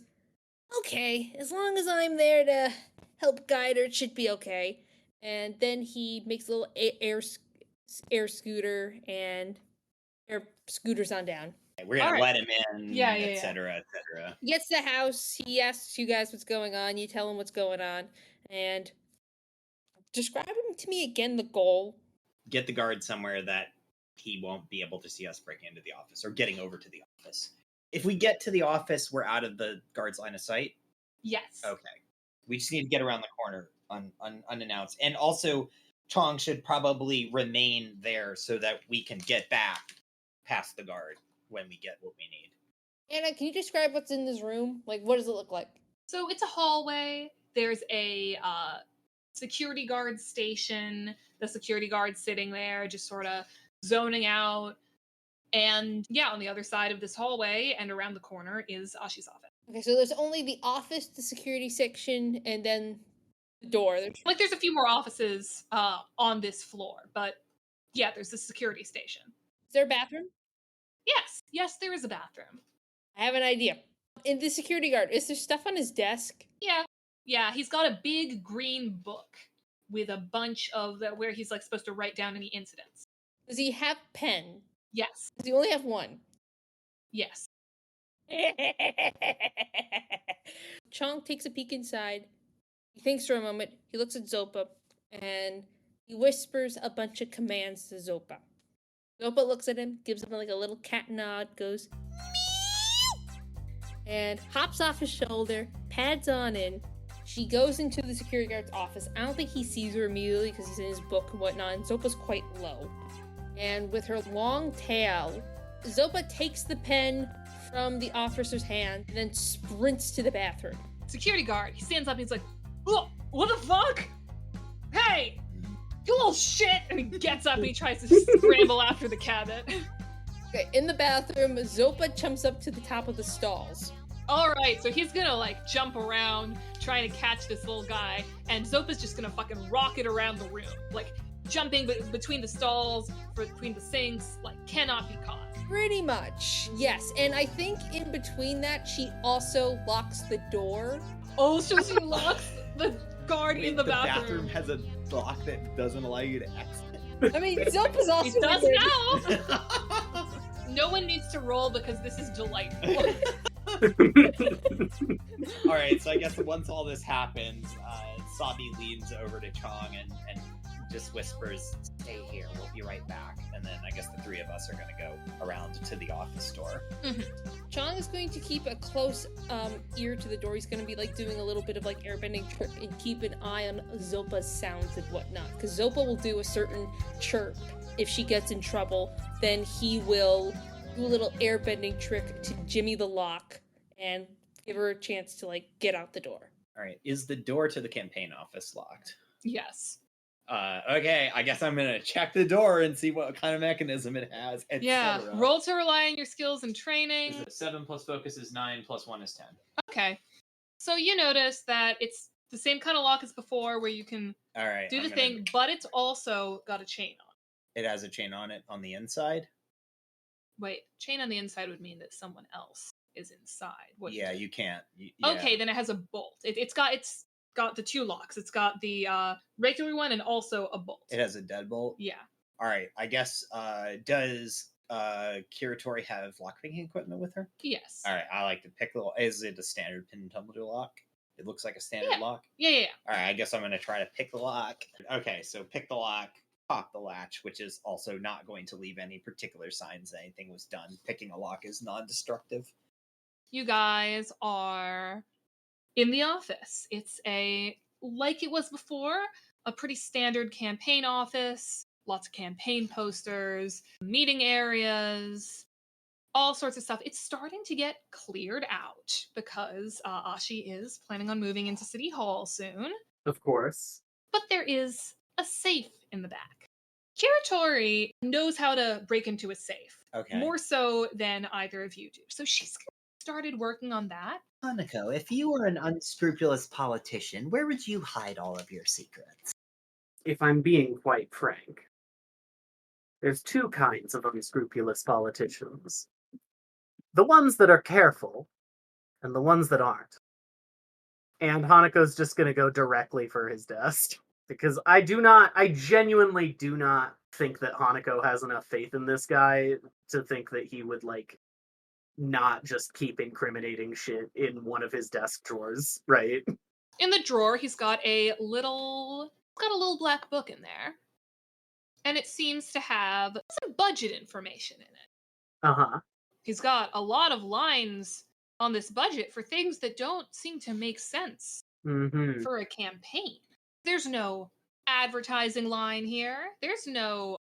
okay, as long as I'm there to help guide her, it should be okay. And then he makes a little air scooter and air scooters on down. We're gonna let him in, Yeah. etc., etc. He gets to the house, he asks you guys what's going on, you tell him what's going on, and describe him to me again, the goal. Get the guard somewhere that he won't be able to see us breaking into the office or getting over to the office. If we get to the office, we're out of the guard's line of sight? Yes. Okay. We just need to get around the corner unannounced. And also, Chong should probably remain there so that we can get back past the guard when we get what we need. Anna, can you describe what's in this room? Like, what does it look like? So it's a hallway. There's a security guard station. The security guard's sitting there, just sort of zoning out. And yeah, on the other side of this hallway and around the corner is Ashi's office. Okay, so there's only the office, the security section, and then the door. There's a few more offices on this floor, but yeah, there's the security station. Is there a bathroom? Yes, there is a bathroom. I have an idea. In the security guard, is there stuff on his desk? Yeah, he's got a big green book with a bunch of where he's like supposed to write down any incidents. Does he have pen? Yes. Does he only have one? Yes. Chong takes a peek inside. He thinks for a moment. He looks at Zopa, and he whispers a bunch of commands to Zopa. Zopa looks at him, gives him like a little cat nod, goes, meow, and hops off his shoulder, pads on in. She goes into the security guard's office. I don't think he sees her immediately because he's in his book and whatnot, and Zopa's quite low. And with her long tail, Zopa takes the pen from the officer's hand and then sprints to the bathroom. Security guard, he stands up and he's like, oh, what the fuck? Hey, you little shit! And he gets up and he tries to scramble after the cabinet. Okay, in the bathroom, Zopa jumps up to the top of the stalls. Alright, so he's gonna like jump around trying to catch this little guy, and Zopa's just gonna fucking rocket around the room. Like, jumping between the stalls, between the sinks, like, cannot be caught. Pretty much, yes. And I think in between that, she also locks the door. Oh, so she locks the guard in the bathroom. The bathroom has a lock that doesn't allow you to exit. I mean, Zopa's also It does now! No one needs to roll because this is delightful. Alright, so I guess once all this happens, Sabi leans over to Chong and just whispers, "Stay here. We'll be right back." And then I guess the three of us are going to go around to the office door. Chong is going to keep a close ear to the door. He's going to be like doing a little bit of like airbending trip and keep an eye on Zopa's sounds and whatnot. Because Zopa will do a certain chirp. If she gets in trouble, then he will do a little airbending trick to jimmy the lock and give her a chance to like get out the door. All right. Is the door to the campaign office locked? Yes. Okay, I guess I'm gonna check the door and see what kind of mechanism it has. Yeah, roll to rely on your skills and training. Is it 7 plus focus is 9 plus 1 is 10. Okay. So you notice that it's the same kind of lock as before where you can All right, do the thing, but it's also got a chain on. It has a chain on it on the inside? Wait, chain on the inside would mean that someone else is inside. Yeah, you can't. Okay, then it has a bolt. It's got the two locks. It's got the regular one and also a bolt. It has a deadbolt? Yeah. All right, I guess, does Kiratori have lockpicking equipment with her? Yes. All right, I like to pick the lock. Is it a standard pin and tumbler lock? It looks like a standard lock? Yeah. All right, I guess I'm going to try to pick the lock. Okay, so pick the lock, pop the latch, which is also not going to leave any particular signs that anything was done. Picking a lock is non-destructive. You guys are in the office. It's like it was before, a pretty standard campaign office, lots of campaign posters, meeting areas, all sorts of stuff. It's starting to get cleared out because Ashi is planning on moving into City Hall soon. Of course. But there is a safe in the back. Kiratori knows how to break into a safe. Okay. More so than either of you do. So she's started working on that. Hanako, if you were an unscrupulous politician, where would you hide all of your secrets? If I'm being quite frank, there's two kinds of unscrupulous politicians. The ones that are careful, and the ones that aren't. And Hanako's just going to go directly for his desk. Because I genuinely do not think that Hanako has enough faith in this guy to think that he would, not just keep incriminating shit in one of his desk drawers, right? In the drawer, he's got a little black book in there. And it seems to have some budget information in it. Uh-huh. He's got a lot of lines on this budget for things that don't seem to make sense for a campaign. There's no advertising line here. There's a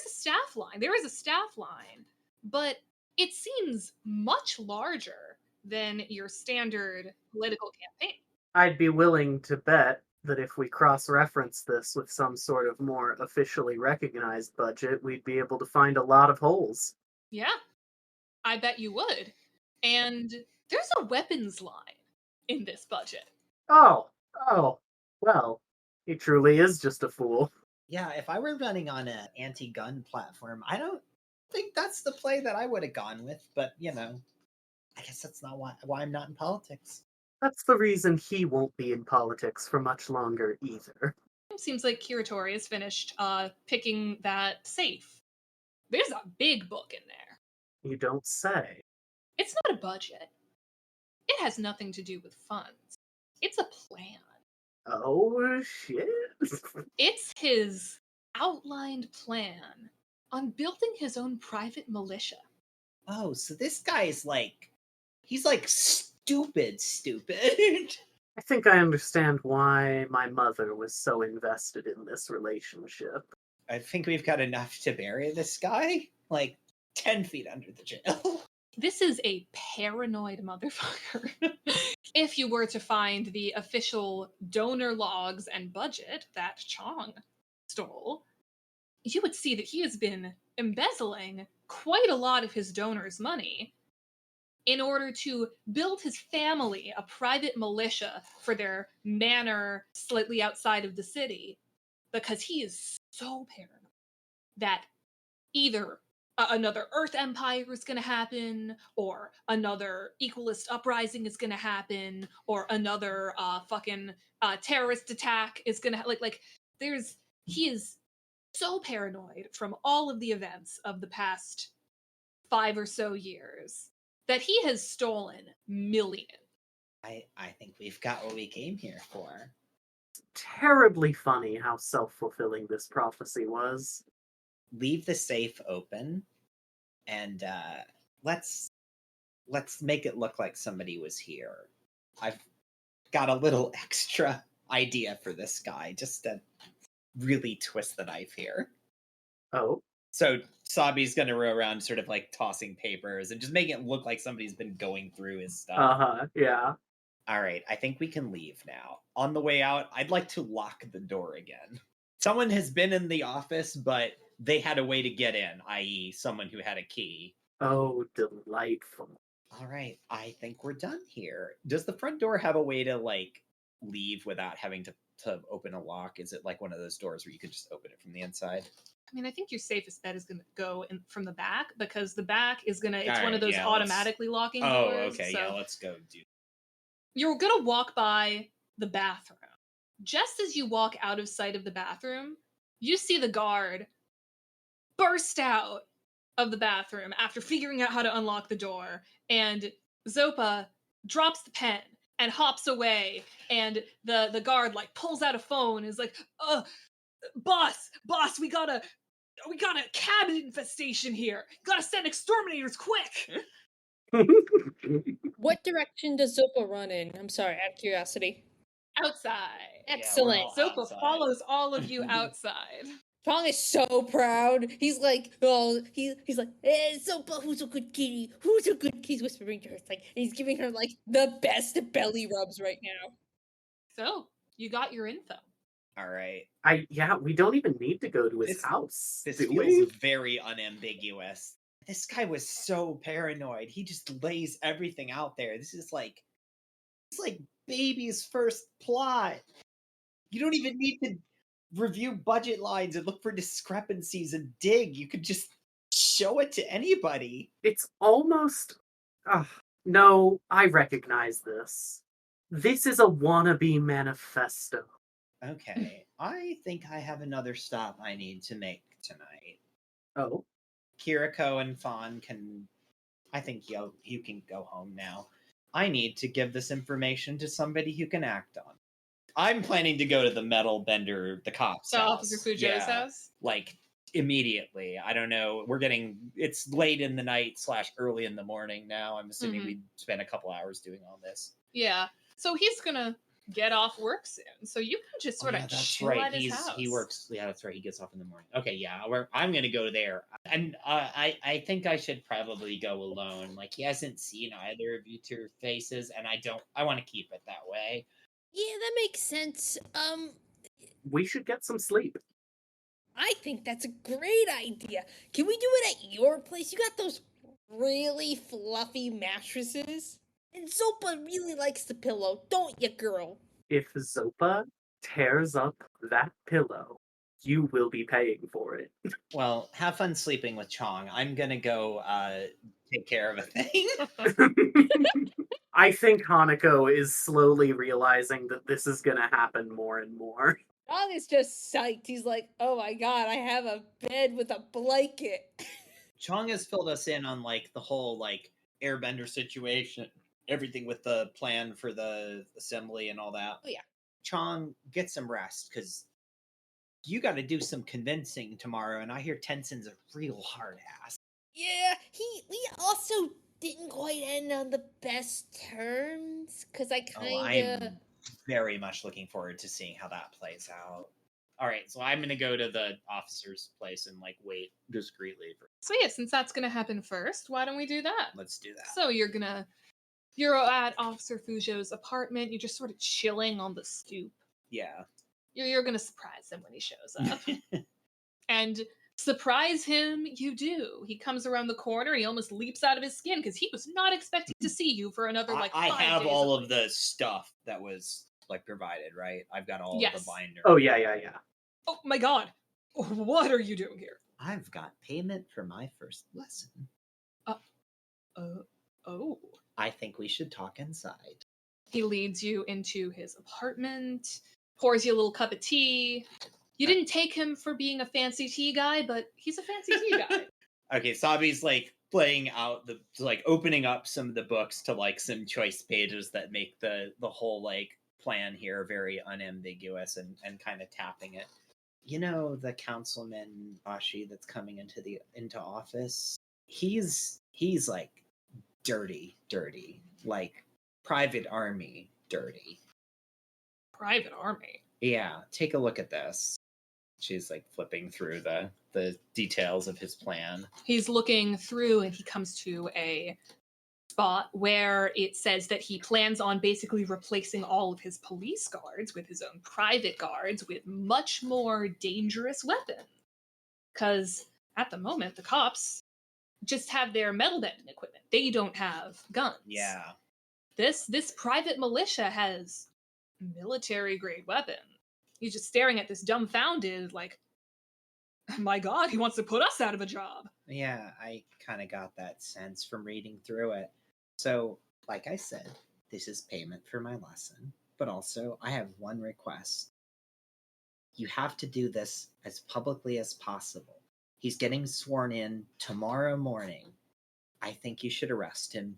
staff line. There is a staff line, but it seems much larger than your standard political campaign. I'd be willing to bet that if we cross-reference this with some sort of more officially recognized budget, we'd be able to find a lot of holes. Yeah, I bet you would. And there's a weapons line in this budget. Oh, well, he truly is just a fool. Yeah, if I were running on an anti-gun platform, I don't think that's the play that I would have gone with, but, I guess that's not why I'm not in politics. That's the reason he won't be in politics for much longer, either. It seems like Kiratori has finished picking that safe. There's a big book in there. You don't say. It's not a budget. It has nothing to do with funds. It's a plan. Oh, shit. It's his outlined plan on building his own private militia. Oh, so this guy is he's stupid. I think I understand why my mother was so invested in this relationship. I think we've got enough to bury this guy, 10 feet under the jail. This is a paranoid motherfucker. If you were to find the official donor logs and budget that Chong stole, you would see that he has been embezzling quite a lot of his donors' money in order to build his family a private militia for their manor slightly outside of the city, because he is so paranoid that either another Earth Empire is going to happen, or another Equalist uprising is going to happen, or another terrorist attack is going to he is so paranoid from all of the events of the past 5 or so years that he has stolen millions. I think we've got what we came here for. terribly funny how self-fulfilling this prophecy was. Leave the safe open, and let's make it look like somebody was here. I've got a little extra idea for this guy, just to really twist the knife here. Oh. So Sabi's gonna row around sort of like tossing papers and just making it look like somebody's been going through his stuff. Yeah. All right, I think we can leave now. On the way out, I'd like to lock the door again. Someone has been in the office, but they had a way to get in, i.e. someone who had a key. Oh, delightful. All right, I think we're done here. Does the front door have a way to, like, leave without having to open a lock? Is it like one of those doors where you could just open it from the inside? I mean, I think your safest bet is going to go in from the back, because the back is going to, it's All one of right, those yeah, automatically locking doors. Oh, okay, so yeah, let's go do. You're going to walk by the bathroom. Just as you walk out of sight of the bathroom, you see the guard burst out of the bathroom after figuring out how to unlock the door, and Zopa drops the pen and hops away, and the guard like pulls out a phone and is like, boss, we got a cab infestation here. Gotta send exterminators quick. What direction does Zopa run in? I'm sorry, out of curiosity. Outside. Excellent. Zopa follows all of you outside. Chong is so proud. He's like, oh, he's like, hey, Zopa, who's a good kitty? Who's a good kitty? He's whispering to her, like, and he's giving her like the best belly rubs right now. So you got your info. All right. We don't even need to go to his house. This do feels we? very unambiguous. This guy was so paranoid. He just lays everything out there. It's like baby's first plot. You don't even need to review budget lines and look for discrepancies and dig. You could just show it to anybody. It's almost... no, I recognize this. This is a wannabe manifesto. Okay, I think I have another stop I need to make tonight. Oh? Kiriko and Fawn can... I think you can go home now. I need to give this information to somebody who can act on. I'm planning to go to the metal bender, the cop's So house. Officer Fujo's house? Like, immediately. I don't know. It's late in the night / early in the morning now. I'm assuming we spent a couple hours doing all this. Yeah. So he's gonna get off work soon. So you can just sort of chill at his house. He works. Yeah, that's right. He gets off in the morning. Okay, yeah. I'm gonna go there. And I think I should probably go alone. Like, he hasn't seen either of you two faces, and I want to keep it that way. Yeah, that makes sense. We should get some sleep. I think that's a great idea. Can we do it at your place? You got those really fluffy mattresses? And Zopa really likes the pillow, don't you, girl? If Zopa tears up that pillow, you will be paying for it. Well, have fun sleeping with Chong. I'm gonna go take care of a thing. I think Hanako is slowly realizing that this is gonna happen more and more. Chong is just psyched. He's like, oh my god, I have a bed with a blanket. Chong has filled us in on like the whole like airbender situation, everything with the plan for the assembly and all that. Oh yeah. Chong, get some rest, because you got to do some convincing tomorrow, and I hear Tensen's a real hard ass. Yeah, we also didn't quite end on the best terms, because I kind of... I'm very much looking forward to seeing how that plays out. All right, so I'm going to go to the officer's place and like wait discreetly for... So yeah, since that's gonna happen first, why don't we do that? Let's do that. So you're at Officer Fujo's apartment. You're just sort of chilling on the stoop. Yeah. You're gonna surprise him when he shows up. And surprise him, you do. He comes around the corner. He almost leaps out of his skin because he was not expecting to see you for another like 5 I have days all of the stuff that was like provided, right? I've got all of the binder. Oh yeah. Oh my god. What are you doing here? I've got payment for my first lesson. Oh. I think we should talk inside. He leads you into his apartment, pours you a little cup of tea. You didn't take him for being a fancy tea guy, but he's a fancy tea guy. Okay, Sabi's like playing out opening up some of the books to like some choice pages that make the whole like plan here, very unambiguous and kind of tapping it. You know, the councilman Ashi that's coming into office, he's like dirty, like private army dirty. Private army? Yeah, take a look at this. She's like flipping through the details of his plan. He's looking through and he comes to a spot where it says that he plans on basically replacing all of his police guards with his own private guards with much more dangerous weapons. Because at the moment, the cops just have their metal bending equipment. They don't have guns. Yeah. This private militia has military grade weapons. He's just staring at this dumbfounded, like, my God, he wants to put us out of a job. Yeah, I kind of got that sense from reading through it. So, like I said, this is payment for my lesson, but also I have one request. You have to do this as publicly as possible. He's getting sworn in tomorrow morning. I think you should arrest him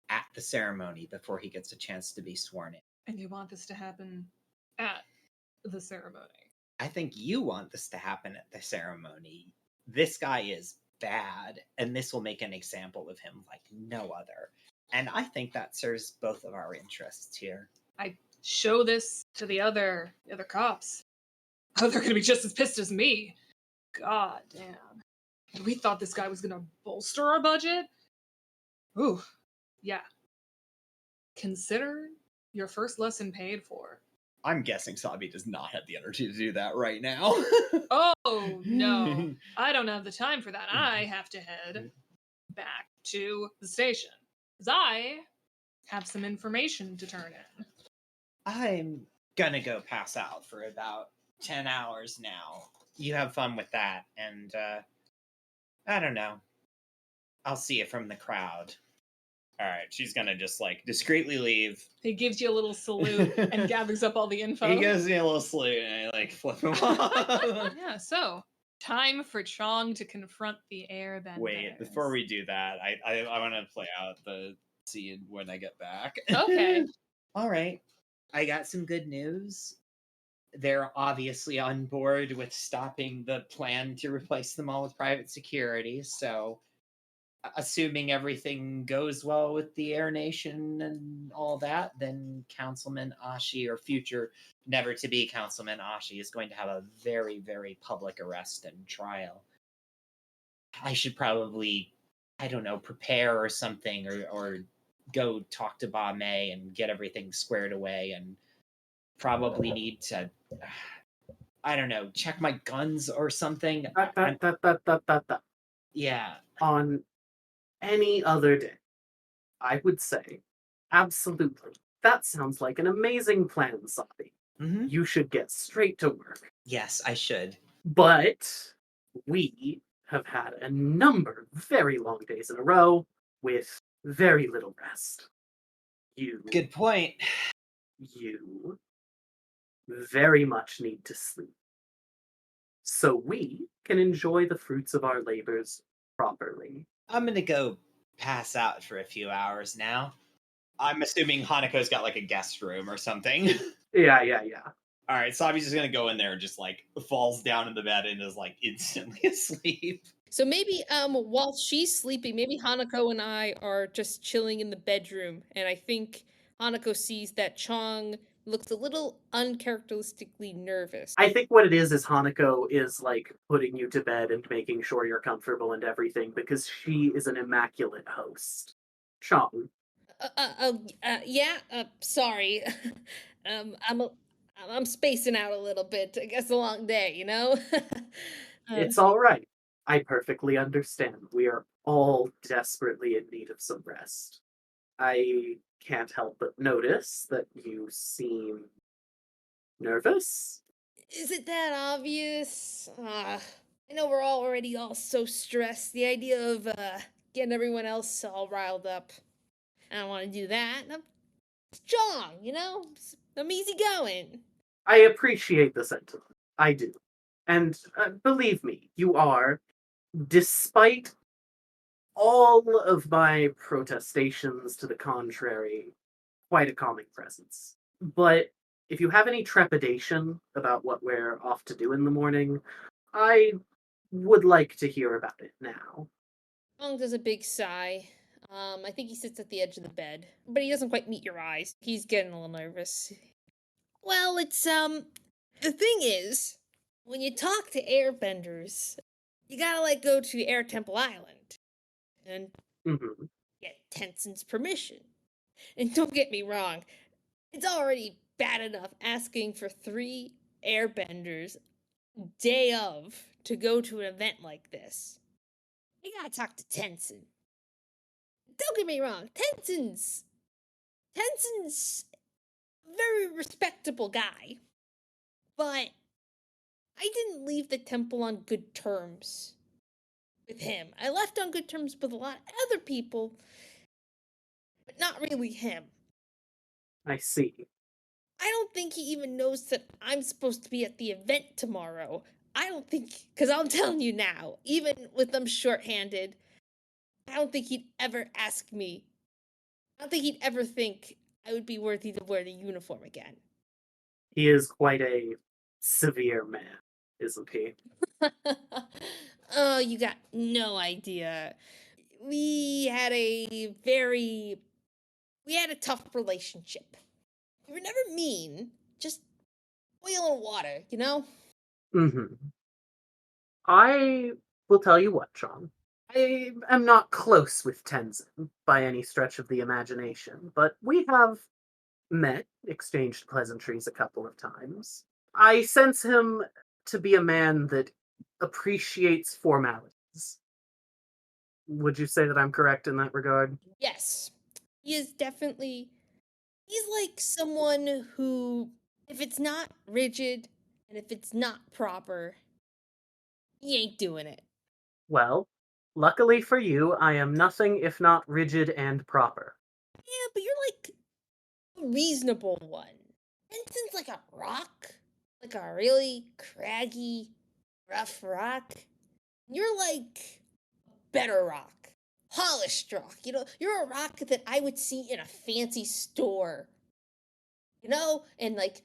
at the ceremony before he gets a chance to be sworn in. And you want this to happen at the ceremony? I think you want this to happen at the ceremony. This guy is bad, and this will make an example of him like no other. And I think that serves both of our interests here. I show this to the other cops. Oh, they're gonna be just as pissed as me. God damn. We thought this guy was gonna bolster our budget? Ooh, yeah. Consider your first lesson paid for. I'm guessing Sabi does not have the energy to do that right now. Oh, no. I don't have the time for that. I have to head back to the station. Because I have some information to turn in. I'm gonna go pass out for about 10 hours now. You have fun with that, and I don't know. I'll see you from the crowd. All right, she's gonna just like discreetly leave. He gives you a little salute and gathers up all the info. He gives me a little salute, and I like flip him off. Yeah, so time for Chong to confront the airbenders. Wait, before we do that, I want to play out the scene when I get back. Okay. All right, I got some good news. They're obviously on board with stopping the plan to replace them all with private security, so assuming everything goes well with the Air Nation and all that, then Councilman Ashi, or future never-to-be Councilman Ashi, is going to have a very, very public arrest and trial. I should probably, I don't know, prepare or something, or go talk to Ba Mei and get everything squared away, and probably need to, I don't know, check my guns or something. Yeah. On any other day, I would say, absolutely. That sounds like an amazing plan, Sabi. Mm-hmm. You should get straight to work. Yes, I should. But we have had a number of very long days in a row with very little rest. Good point. You very much need to sleep, so we can enjoy the fruits of our labors properly. I'm gonna go pass out for a few hours now. I'm assuming Hanako's got like a guest room or something. Yeah. All right, Sabi's just gonna go in there and just like falls down in the bed and is like instantly asleep. So maybe while she's sleeping, maybe Hanako and I are just chilling in the bedroom, and I think Hanako sees that Chong looks a little uncharacteristically nervous. I think what it is Hanako is like putting you to bed and making sure you're comfortable and everything, because she is an immaculate host. Chong. Sorry. I'm spacing out a little bit. I guess a long day, you know? It's all right. I perfectly understand. We are all desperately in need of some rest. I can't help but notice that you seem nervous. Is it that obvious? I know we're already all so stressed. The idea of getting everyone else all riled up. I don't want to do that. I'm strong, you know? I'm easygoing. I appreciate the sentiment. I do. And believe me, you are, despite all of my protestations to the contrary, quite a calming presence. But if you have any trepidation about what we're off to do in the morning, I would like to hear about it now. Chong does a big sigh. I think he sits at the edge of the bed, but he doesn't quite meet your eyes. He's getting a little nervous. Well, it's, the thing is, when you talk to airbenders, you gotta, like, go to Air Temple Island and get Tenzin's permission. And don't get me wrong, it's already bad enough asking for 3 airbenders day of to go to an event like this. You gotta talk to Tenzin. Don't get me wrong, Tenzin's a very respectable guy, but I didn't leave the temple on good terms with him. I left on good terms with a lot of other people, but not really him. I see. I don't think he even knows that I'm supposed to be at the event tomorrow. I don't think, because I'm telling you now, even with them shorthanded, I don't think he'd ever ask me. I don't think he'd ever think I would be worthy to wear the uniform again. He is quite a severe man, isn't he? Oh, you got no idea. We had a tough relationship. We were never mean, just oil and water, you know? I will tell you what, Chong. I am not close with Tenzin by any stretch of the imagination, but we have met, exchanged pleasantries a couple of times. I sense him to be a man that appreciates formalities. Would you say that I'm correct in that regard? Yes. He is definitely. He's like someone who, if it's not rigid and if it's not proper, he ain't doing it. Well, luckily for you, I am nothing if not rigid and proper. Yeah, but you're like a reasonable one. Benson's like a rock. Like a really craggy, rough rock. You're like a better rock. Polished rock. You know, you're a rock that I would see in a fancy store. You know? And like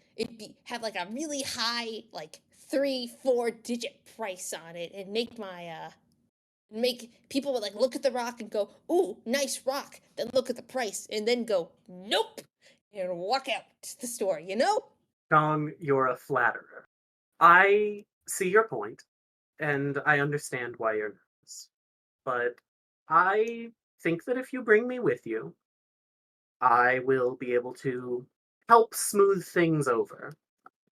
have like a really high, like 3-4 digit price on it and make people would like look at the rock and go, "Ooh, nice rock." Then look at the price and then go, "Nope," and walk out to the store. You know? Chong, you're a flatterer. I see your point, and I understand why you're nervous. But I think that if you bring me with you, I will be able to help smooth things over.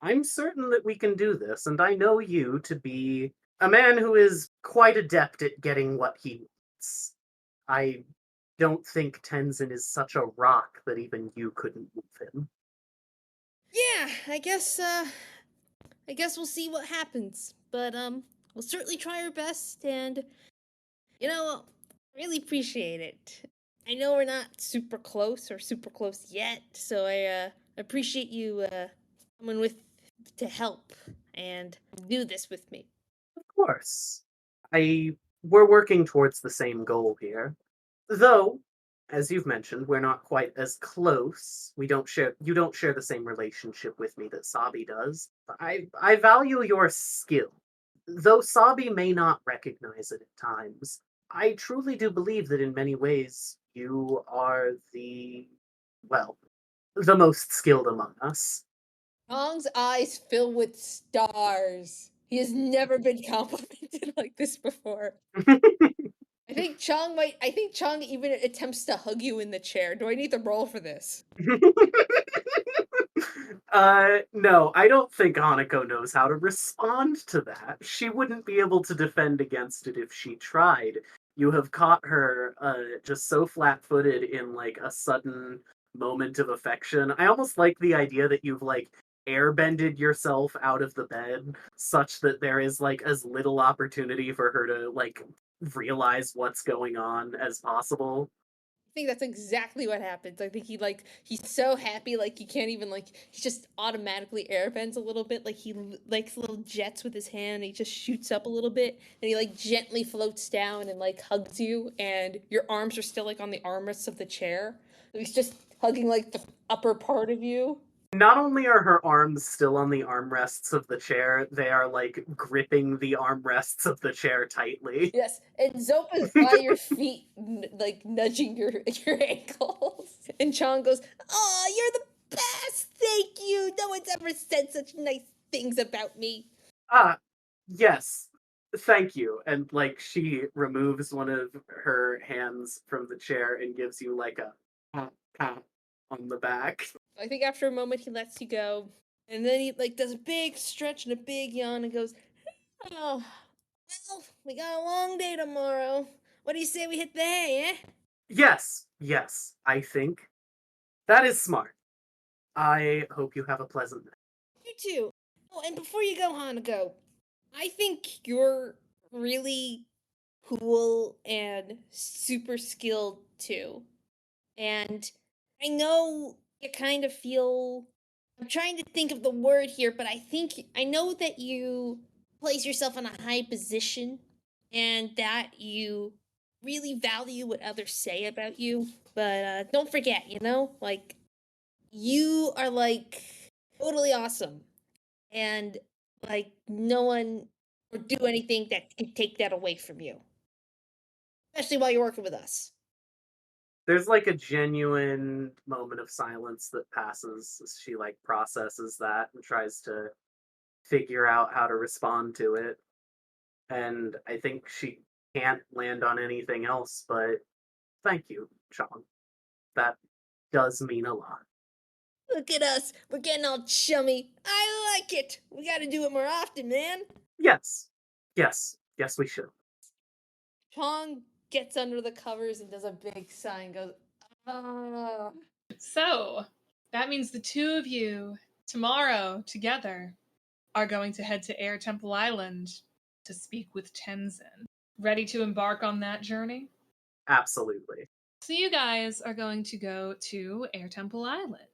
I'm certain that we can do this, and I know you to be a man who is quite adept at getting what he wants. I don't think Tenzin is such a rock that even you couldn't move him. Yeah, I guess we'll see what happens. But we'll certainly try our best, and you know, really appreciate it. I know we're not super close yet, so I appreciate you coming with to help and do this with me. Of course. We're working towards the same goal here. Though, as you've mentioned, we're not quite as close. You don't share the same relationship with me that Sabi does. I value your skill. Though Sabi may not recognize it at times, I truly do believe that in many ways you are the most skilled among us. Chong's eyes fill with stars. He has never been complimented like this before. I think Chong even attempts to hug you in the chair. Do I need to roll for this? No, I don't think Hanako knows how to respond to that. She wouldn't be able to defend against it if she tried. You have caught her just so flat-footed in like a sudden moment of affection. I almost like the idea that you've like airbended yourself out of the bed such that there is like as little opportunity for her to like realize what's going on as possible. I think that's exactly what happens. I think he's so happy, like he can't even he just automatically airbends a little bit, like he likes little jets with his hand. And he just shoots up a little bit, and he like gently floats down and like hugs you, and your arms are still like on the armrests of the chair. He's just hugging like the upper part of you. Not only are her arms still on the armrests of the chair, they are like gripping the armrests of the chair tightly. Yes, and Zopa's by your feet, like nudging your ankles. And Chong goes, "Oh, you're the best! Thank you! No one's ever said such nice things about me." Ah, yes. Thank you. And like she removes one of her hands from the chair and gives you like a pat pat on the back. I think after a moment he lets you go, and then he like does a big stretch and a big yawn and goes, "Oh, well, we got a long day tomorrow. What do you say we hit the hay, eh?" Yes, I think that is smart. I hope you have a pleasant night. You too. Oh, and before you go, Hanako, I think you're really cool and super skilled too. And I know you kind of feel. I'm trying to think of the word here, but I know that you place yourself in a high position and that you really value what others say about you. But don't forget, like, you are like totally awesome. And like, no one would do anything that could take that away from you, especially while you're working with us. There's like a genuine moment of silence that passes as she like processes that and tries to figure out how to respond to it. And I think she can't land on anything else but thank you, Chong. That does mean a lot. Look at us. We're getting all chummy. I like it. We gotta do it more often, man. Yes. Yes, we should. Chong gets under the covers and does a big sigh and goes, "Ah." So, that means the two of you, tomorrow, together, are going to head to Air Temple Island to speak with Tenzin. Ready to embark on that journey? Absolutely. So you guys are going to go to Air Temple Island.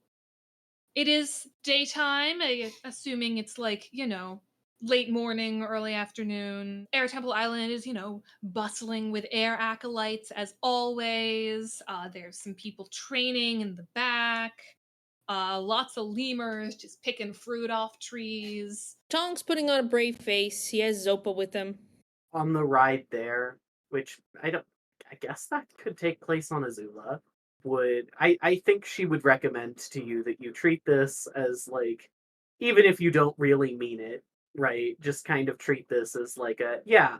It is daytime, assuming it's like, late morning, early afternoon. Air Temple Island is, bustling with air acolytes as always. There's some people training in the back. Lots of lemurs just picking fruit off trees. Chong's putting on a brave face. He has Zopa with him. On the ride there, which I guess that could take place on Azula. I think she would recommend to you that you treat this as like, even if you don't really mean it, right? Just kind of treat this as like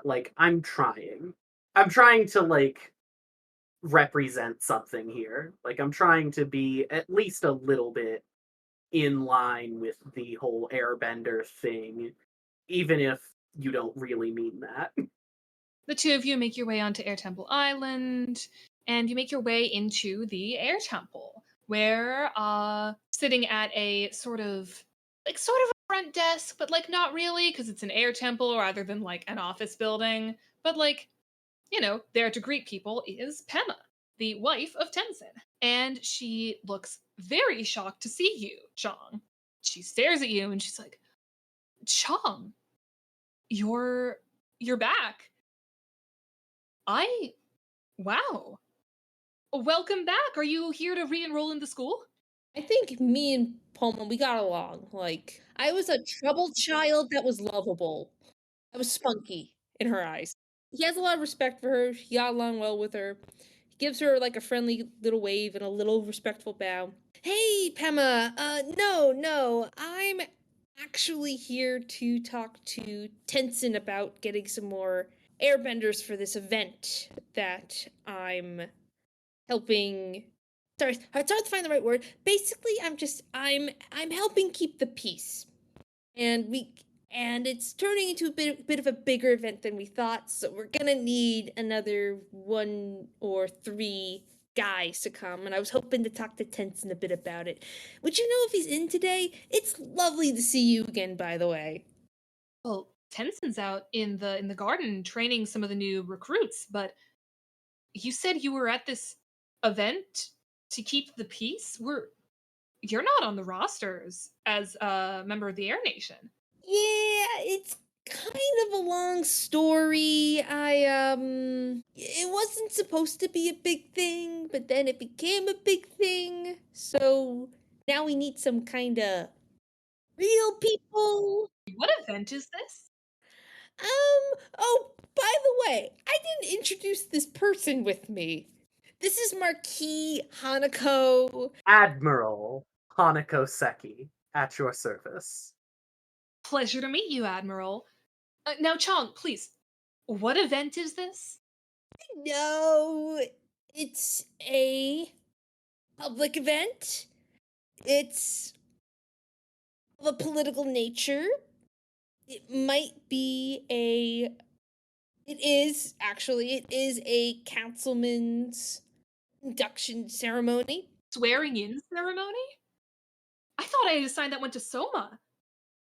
like I'm trying to like represent something here. Like I'm trying to be at least a little bit in line with the whole airbender thing, even if you don't really mean that. The two of you make your way onto Air Temple Island, and you make your way into the Air Temple, where sitting at a sort of a front desk, but like not really, because it's an air temple rather than like an office building. But like, there to greet people is Pema, the wife of Tenzin. And she looks very shocked to see you, Chong. She stares at you and she's like, Chong, you're back. Wow. Welcome back. Are you here to re-enroll in the school? I think me and Poma, we got along. Like, I was a troubled child that was lovable. I was spunky in her eyes. He has a lot of respect for her. He got along well with her. He gives her like a friendly little wave and a little respectful bow. Hey, Pema. No. I'm actually here to talk to Tenzin about getting some more airbenders for this event that I'm helping. Sorry, it's hard to find the right word. Basically, I'm helping keep the peace, and it's turning into a bit of a bigger event than we thought. So we're gonna need another 1 or 3 guys to come, and I was hoping to talk to Tenzin a bit about it. Would you know if he's in today? It's lovely to see you again, by the way. Well, Tenzin's out in the garden training some of the new recruits, but you said you were at this event to keep the peace? You're not on the rosters as a member of the Air Nation. Yeah, it's kind of a long story. It wasn't supposed to be a big thing, but then it became a big thing. So Now we need some kind of real people. What event is this? Oh, by the way, I didn't introduce this person with me. This is Marquis Hanako. Admiral Hanako Seki, at your service. Pleasure to meet you, Admiral. Now, Chong, please, what event is this? No, it's a public event. It's of a political nature. It might be it is a councilman's induction ceremony. Swearing in ceremony? I thought I had a sign that went to Soma.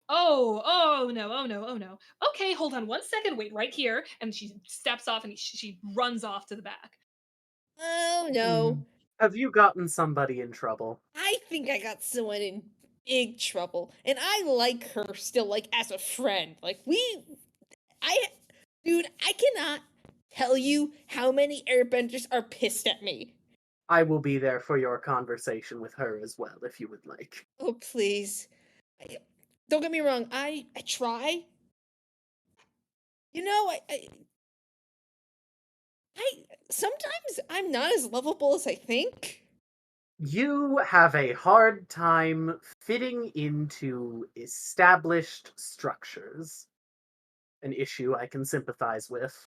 Oh no. Okay, hold on 1 second, wait right here. And she steps off and she runs off to the back. Oh no. Have you gotten somebody in trouble? I think I got someone in big trouble. And I like her still, like, as a friend. Dude, I cannot tell you how many airbenders are pissed at me. I will be there for your conversation with her as well, if you would like. Oh, please. Don't get me wrong, I try. You know, sometimes I'm not as lovable as I think. You have a hard time fitting into established structures. An issue I can sympathize with.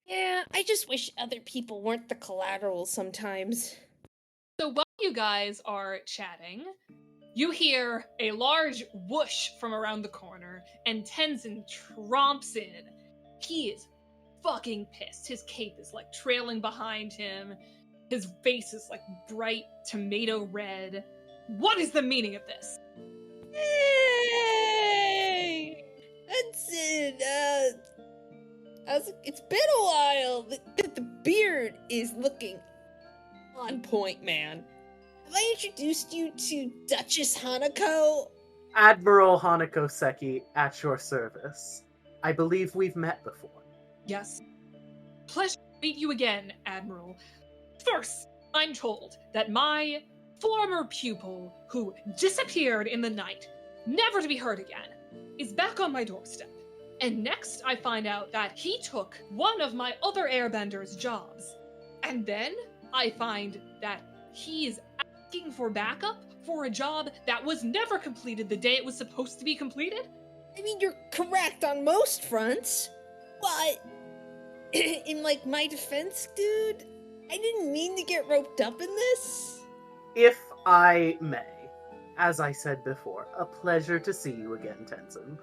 Yeah, I just wish other people weren't the collateral sometimes. So while you guys are chatting, you hear a large whoosh from around the corner, and Tenzin tromps in. He is fucking pissed. His cape is like trailing behind him. His face is like bright tomato red. What is the meaning of this? Hey! Tenzin, it's been a while. The beard is looking on point, man. Have I introduced you to Duchess Hanako? Admiral Hanako Seki, at your service. I believe we've met before. Yes. Pleasure to meet you again, Admiral. First, I'm told that my former pupil, who disappeared in the night, never to be heard again, is back on my doorstep. And next, I find out that he took one of my other airbenders' jobs. And then, I find that he is asking for backup for a job that was never completed the day it was supposed to be completed? I mean, you're correct on most fronts, but in, like, my defense, dude, I didn't mean to get roped up in this. If I may, as I said before, a pleasure to see you again, Tenzin.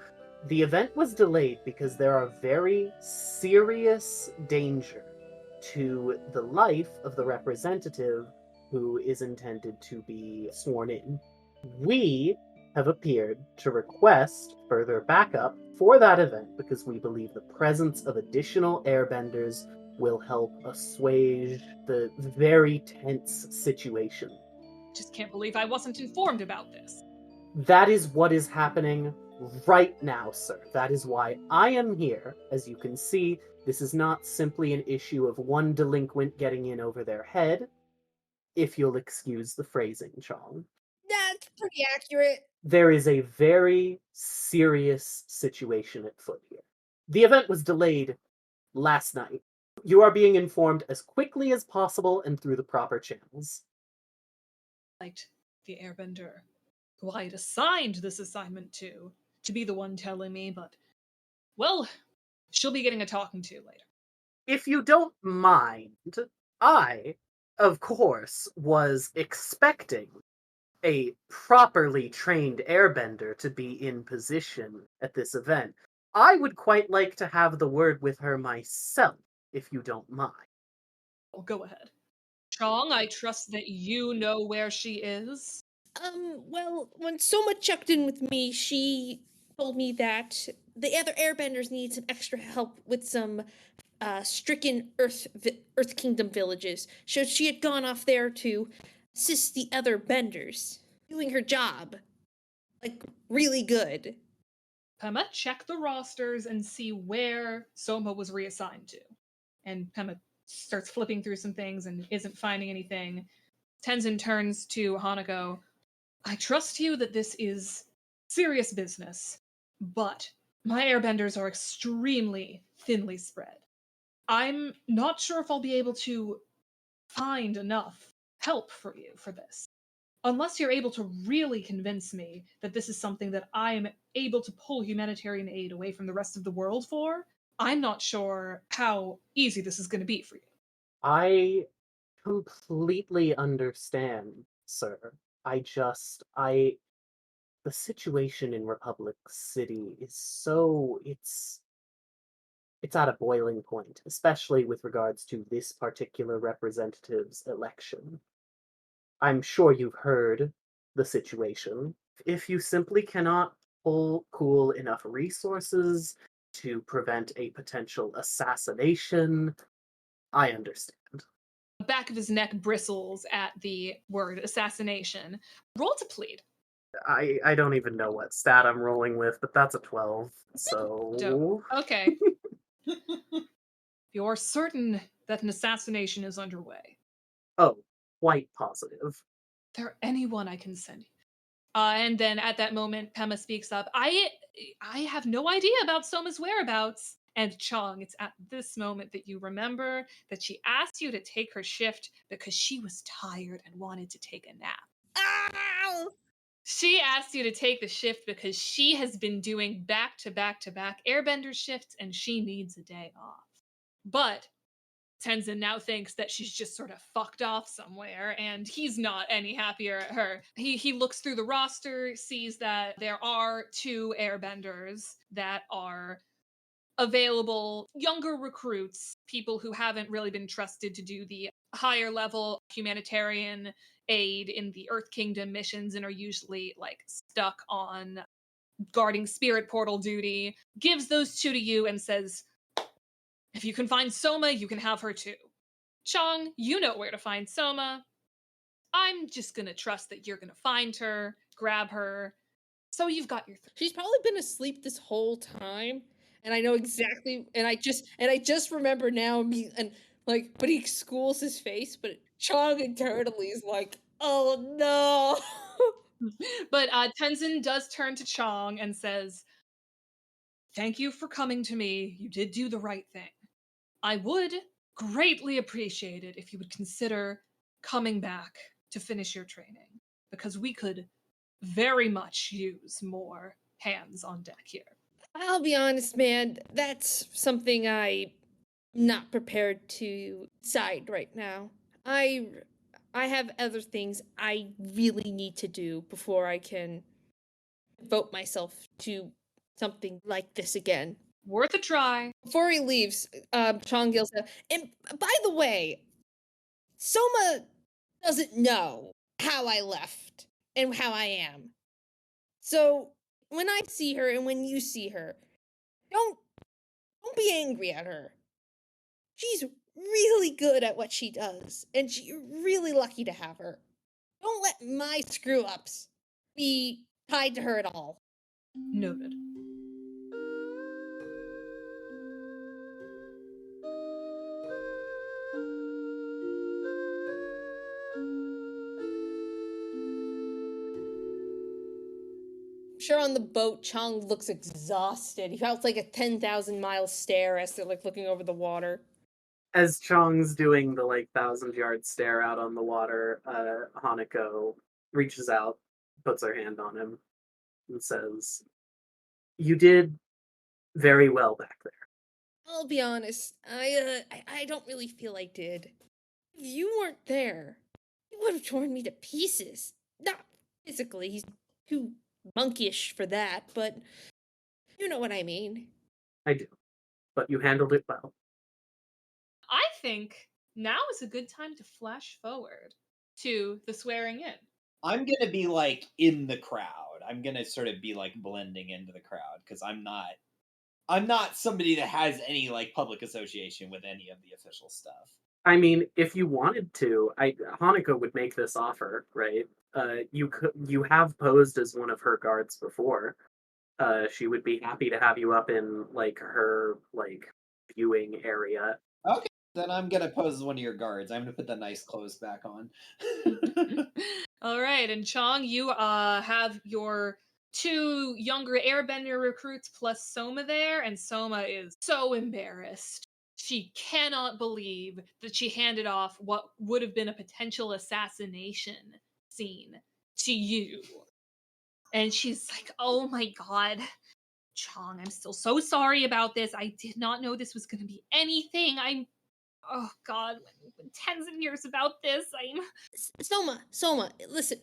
The event was delayed because there are very serious danger to the life of the representative who is intended to be sworn in. We have appeared to request further backup for that event because we believe the presence of additional airbenders will help assuage the very tense situation. Just can't believe I wasn't informed about this. That is what is happening right now, sir. That is why I am here. As you can see, this is not simply an issue of one delinquent getting in over their head, if you'll excuse the phrasing, Chong. That's pretty accurate. There is a very serious situation at foot here. The event was delayed last night. You are being informed as quickly as possible and through the proper channels. Liked the airbender who I had assigned this assignment to be the one telling me, but, well, she'll be getting a talking to later. If you don't mind, I, of course, was expecting a properly trained airbender to be in position at this event. I would quite like to have the word with her myself, if you don't mind. Well, go ahead. Chong, I trust that you know where she is. Well, when Soma checked in with me, she told me that the other airbenders need some extra help with some stricken Earth Kingdom villages. So she had gone off there to assist the other benders, doing her job. Like, really good. Pema, check the rosters and see where Soma was reassigned to. And Pema starts flipping through some things and isn't finding anything. Tenzin turns to Hanako. I trust you that this is serious business, but my airbenders are extremely thinly spread. I'm not sure if I'll be able to find enough help for you for this. Unless you're able to really convince me that this is something that I am able to pull humanitarian aid away from the rest of the world for, I'm not sure how easy this is going to be for you. I completely understand, sir. The situation in Republic City is it's at a boiling point, especially with regards to this particular representative's election. I'm sure you've heard the situation. If you simply cannot pool enough resources to prevent a potential assassination, I understand. The back of his neck bristles at the word assassination. Roll to plead. I don't even know what stat I'm rolling with, but that's a 12. So Dope. Okay. You're certain that an assassination is underway. Oh, quite positive. Is there anyone I can send you? And then at that moment, Pema speaks up. I have no idea about Soma's whereabouts. And Chong, it's at this moment that you remember that she asked you to take her shift because she was tired and wanted to take a nap. Ow! She asked you to take the shift because she has been doing back to back to back airbender shifts and she needs a day off. But Tenzin now thinks that she's just sort of fucked off somewhere, and he's not any happier at her. He looks through the roster, sees that there are 2 airbenders that are available, younger recruits, people who haven't really been trusted to do the higher level humanitarian aid in the Earth Kingdom missions and are usually like stuck on guarding spirit portal duty. Gives those 2 to you and says, if you can find Soma, you can have her too. Chong, you know where to find Soma. I'm just gonna trust that you're gonna find her, grab her. So you've got your She's probably been asleep this whole time, and I know exactly. And I just remember now. But he schools his face. But Chong internally is like, "Oh no." But Tenzin does turn to Chong and says, thank you for coming to me. You did do the right thing. I would greatly appreciate it if you would consider coming back to finish your training, because we could very much use more hands on deck here. I'll be honest, man. That's something I'm not prepared to decide right now. I have other things I really need to do before I can devote myself to something like this again. Worth a try. Before he leaves, Chong yells out, and by the way, Soma doesn't know how I left and how I am. So when I see her and when you see her, don't be angry at her. She's really good at what she does, and you're really lucky to have her. Don't let my screw ups be tied to her at all. Noted. Sure, on the boat, Chong looks exhausted. He felt like a 10,000-mile stare as they're like looking over the water. As Chong's doing the 1,000-yard stare out on the water, Hanako reaches out, puts her hand on him, and says, "You did very well back there." I'll be honest, I don't really feel I did. If you weren't there, he would have torn me to pieces. Not physically, he's too monkish for that, but you know what I mean. I do, but you handled it well. I think now is a good time to flash forward to the swearing in. I'm gonna be in the crowd. I'm gonna sort of be blending into the crowd because I'm not somebody that has any public association with any of the official stuff. I mean, if you wanted to, Hanako would make this offer, right? You have posed as one of her guards before. She would be happy to have you up in her viewing area. Okay. Then I'm gonna pose as one of your guards. I'm gonna put the nice clothes back on. All right, and Chong, you have your 2 younger airbender recruits plus Soma there, and Soma is so embarrassed. She cannot believe that she handed off what would have been a potential assassination scene to you. And she's like, oh my god, Chong, I'm still so sorry about this. I did not know this was going to be anything. Oh god, when tens of years about this, Soma, listen,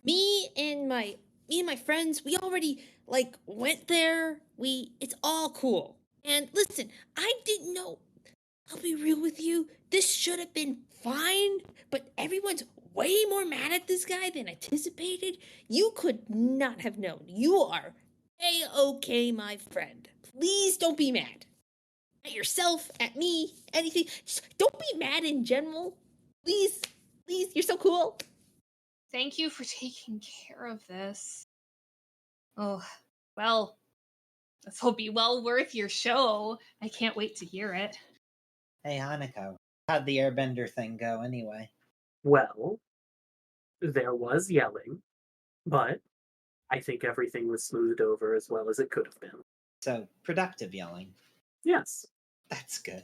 me and my friends, we already went there. It's all cool. And listen, I didn't know. I'll be real with you. This should have been fine, but everyone's way more mad at this guy than anticipated. You could not have known. You are A-okay, my friend. Please don't be mad. At yourself, at me, anything. Just don't be mad in general. Please, you're so cool. thank you for taking care of this. Oh, well, this will be well worth your show. I can't wait to hear it. Hey, Hanako. How'd the airbender thing go anyway? Well, there was yelling, but I think everything was smoothed over as well as it could have been. So, productive yelling. Yes. That's good.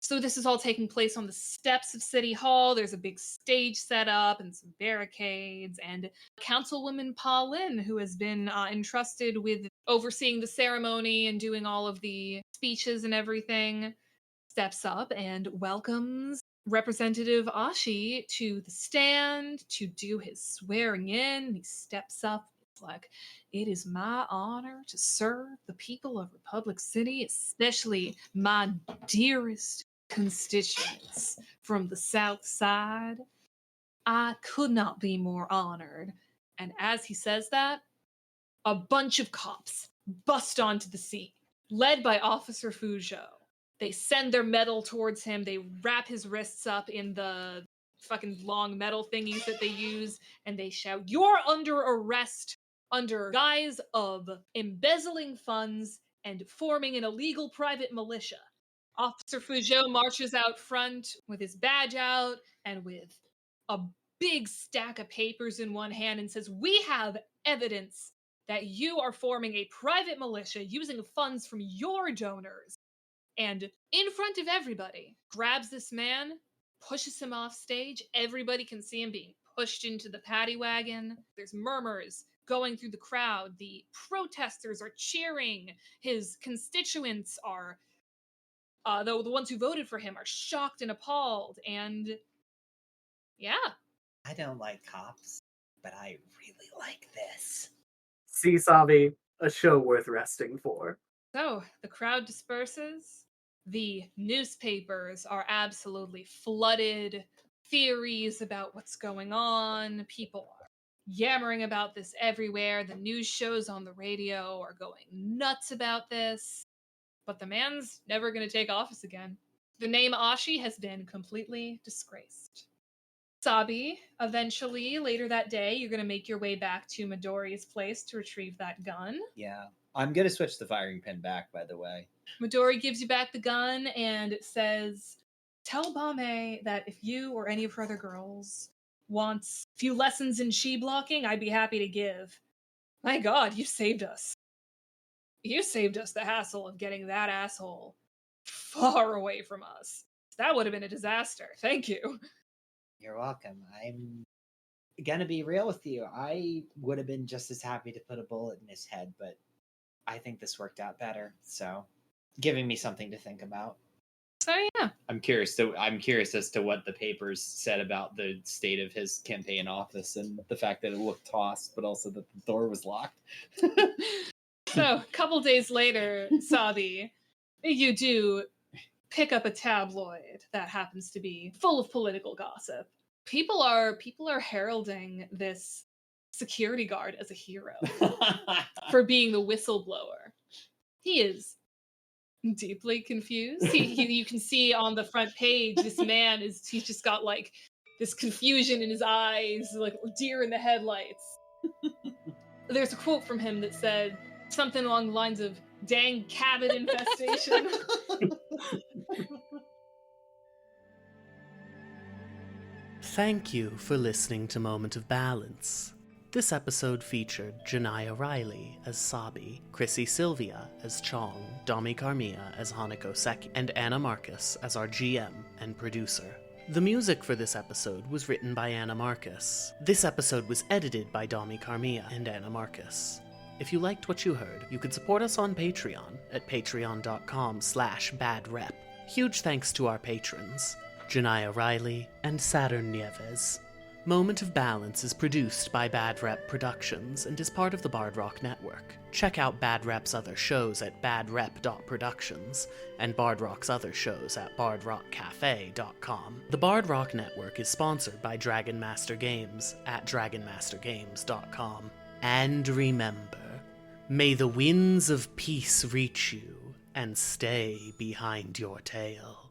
So this is all taking place on the steps of City Hall. There's a big stage set up and some barricades, and Councilwoman Pauline, who has been entrusted with overseeing the ceremony and doing all of the speeches and everything, steps up and welcomes Representative Ashi to the stand to do his swearing in. He steps up. It's like, it is my honor to serve the people of Republic City, especially my dearest constituents from the South Side. I could not be more honored. And as he says that, a bunch of cops bust onto the scene, led by Officer Fuzhou. They send their metal towards him. They wrap his wrists up in the fucking long metal thingies that they use, and they shout, "You're under arrest under guise of embezzling funds and forming an illegal private militia." Officer Fuzhou marches out front with his badge out and with a big stack of papers in one hand and says, "We have evidence that you are forming a private militia using funds from your donors." And in front of everybody, grabs this man, pushes him off stage. Everybody can see him being pushed into the paddy wagon. There's murmurs going through the crowd. The protesters are cheering. His constituents are, though the ones who voted for him are shocked and appalled. And yeah. I don't like cops, but I really like this. See, Sabi, a show worth resting for. So the crowd disperses. The newspapers are absolutely flooded. Theories about what's going on. People are yammering about this everywhere. The news shows on the radio are going nuts about this. But the man's never going to take office again. The name Ashi has been completely disgraced. Sabi, eventually, later that day, you're going to make your way back to Midori's place to retrieve that gun. Yeah. I'm gonna switch the firing pin back, by the way. Midori gives you back the gun, and it says, "Tell Bame that if you or any of her other girls wants a few lessons in chi blocking, I'd be happy to give." My god, you saved us. You saved us the hassle of getting that asshole far away from us. That would have been a disaster. Thank you. You're welcome. I'm gonna be real with you. I would have been just as happy to put a bullet in his head, but I think this worked out better. So, giving me something to think about. So yeah. I'm curious as to what the papers said about the state of his campaign office and the fact that it looked tossed, but also that the door was locked. So, a couple days later, Sabi, you do pick up a tabloid that happens to be full of political gossip. People are heralding this security guard as a hero for being the whistleblower. He is deeply confused. You can see on the front page, this man he's just got like this confusion in his eyes, like deer in the headlights. There's a quote from him that said something along the lines of, dang cabin infestation. Thank you for listening to Moment of Balance. This episode featured Janiyah Riley as Sabi, Chrissy Sylvia as Chong, Dami Carmia as Hanako Seki, and Anna Marcus as our GM and producer. The music for this episode was written by Anna Marcus. This episode was edited by Dami Carmia and Anna Marcus. If you liked what you heard, you can support us on Patreon at patreon.com/badrep. Huge thanks to our patrons, Janiyah Riley and Saturn Nieves. Moment of Balance is produced by Bad Rep Productions and is part of the Bard Rock Network. Check out Bad Rep's other shows at badrep.productions and Bard Rock's other shows at bardrockcafe.com. The Bard Rock Network is sponsored by Dragon Master Games at dragonmastergames.com. And remember, may the winds of peace reach you and stay behind your tail.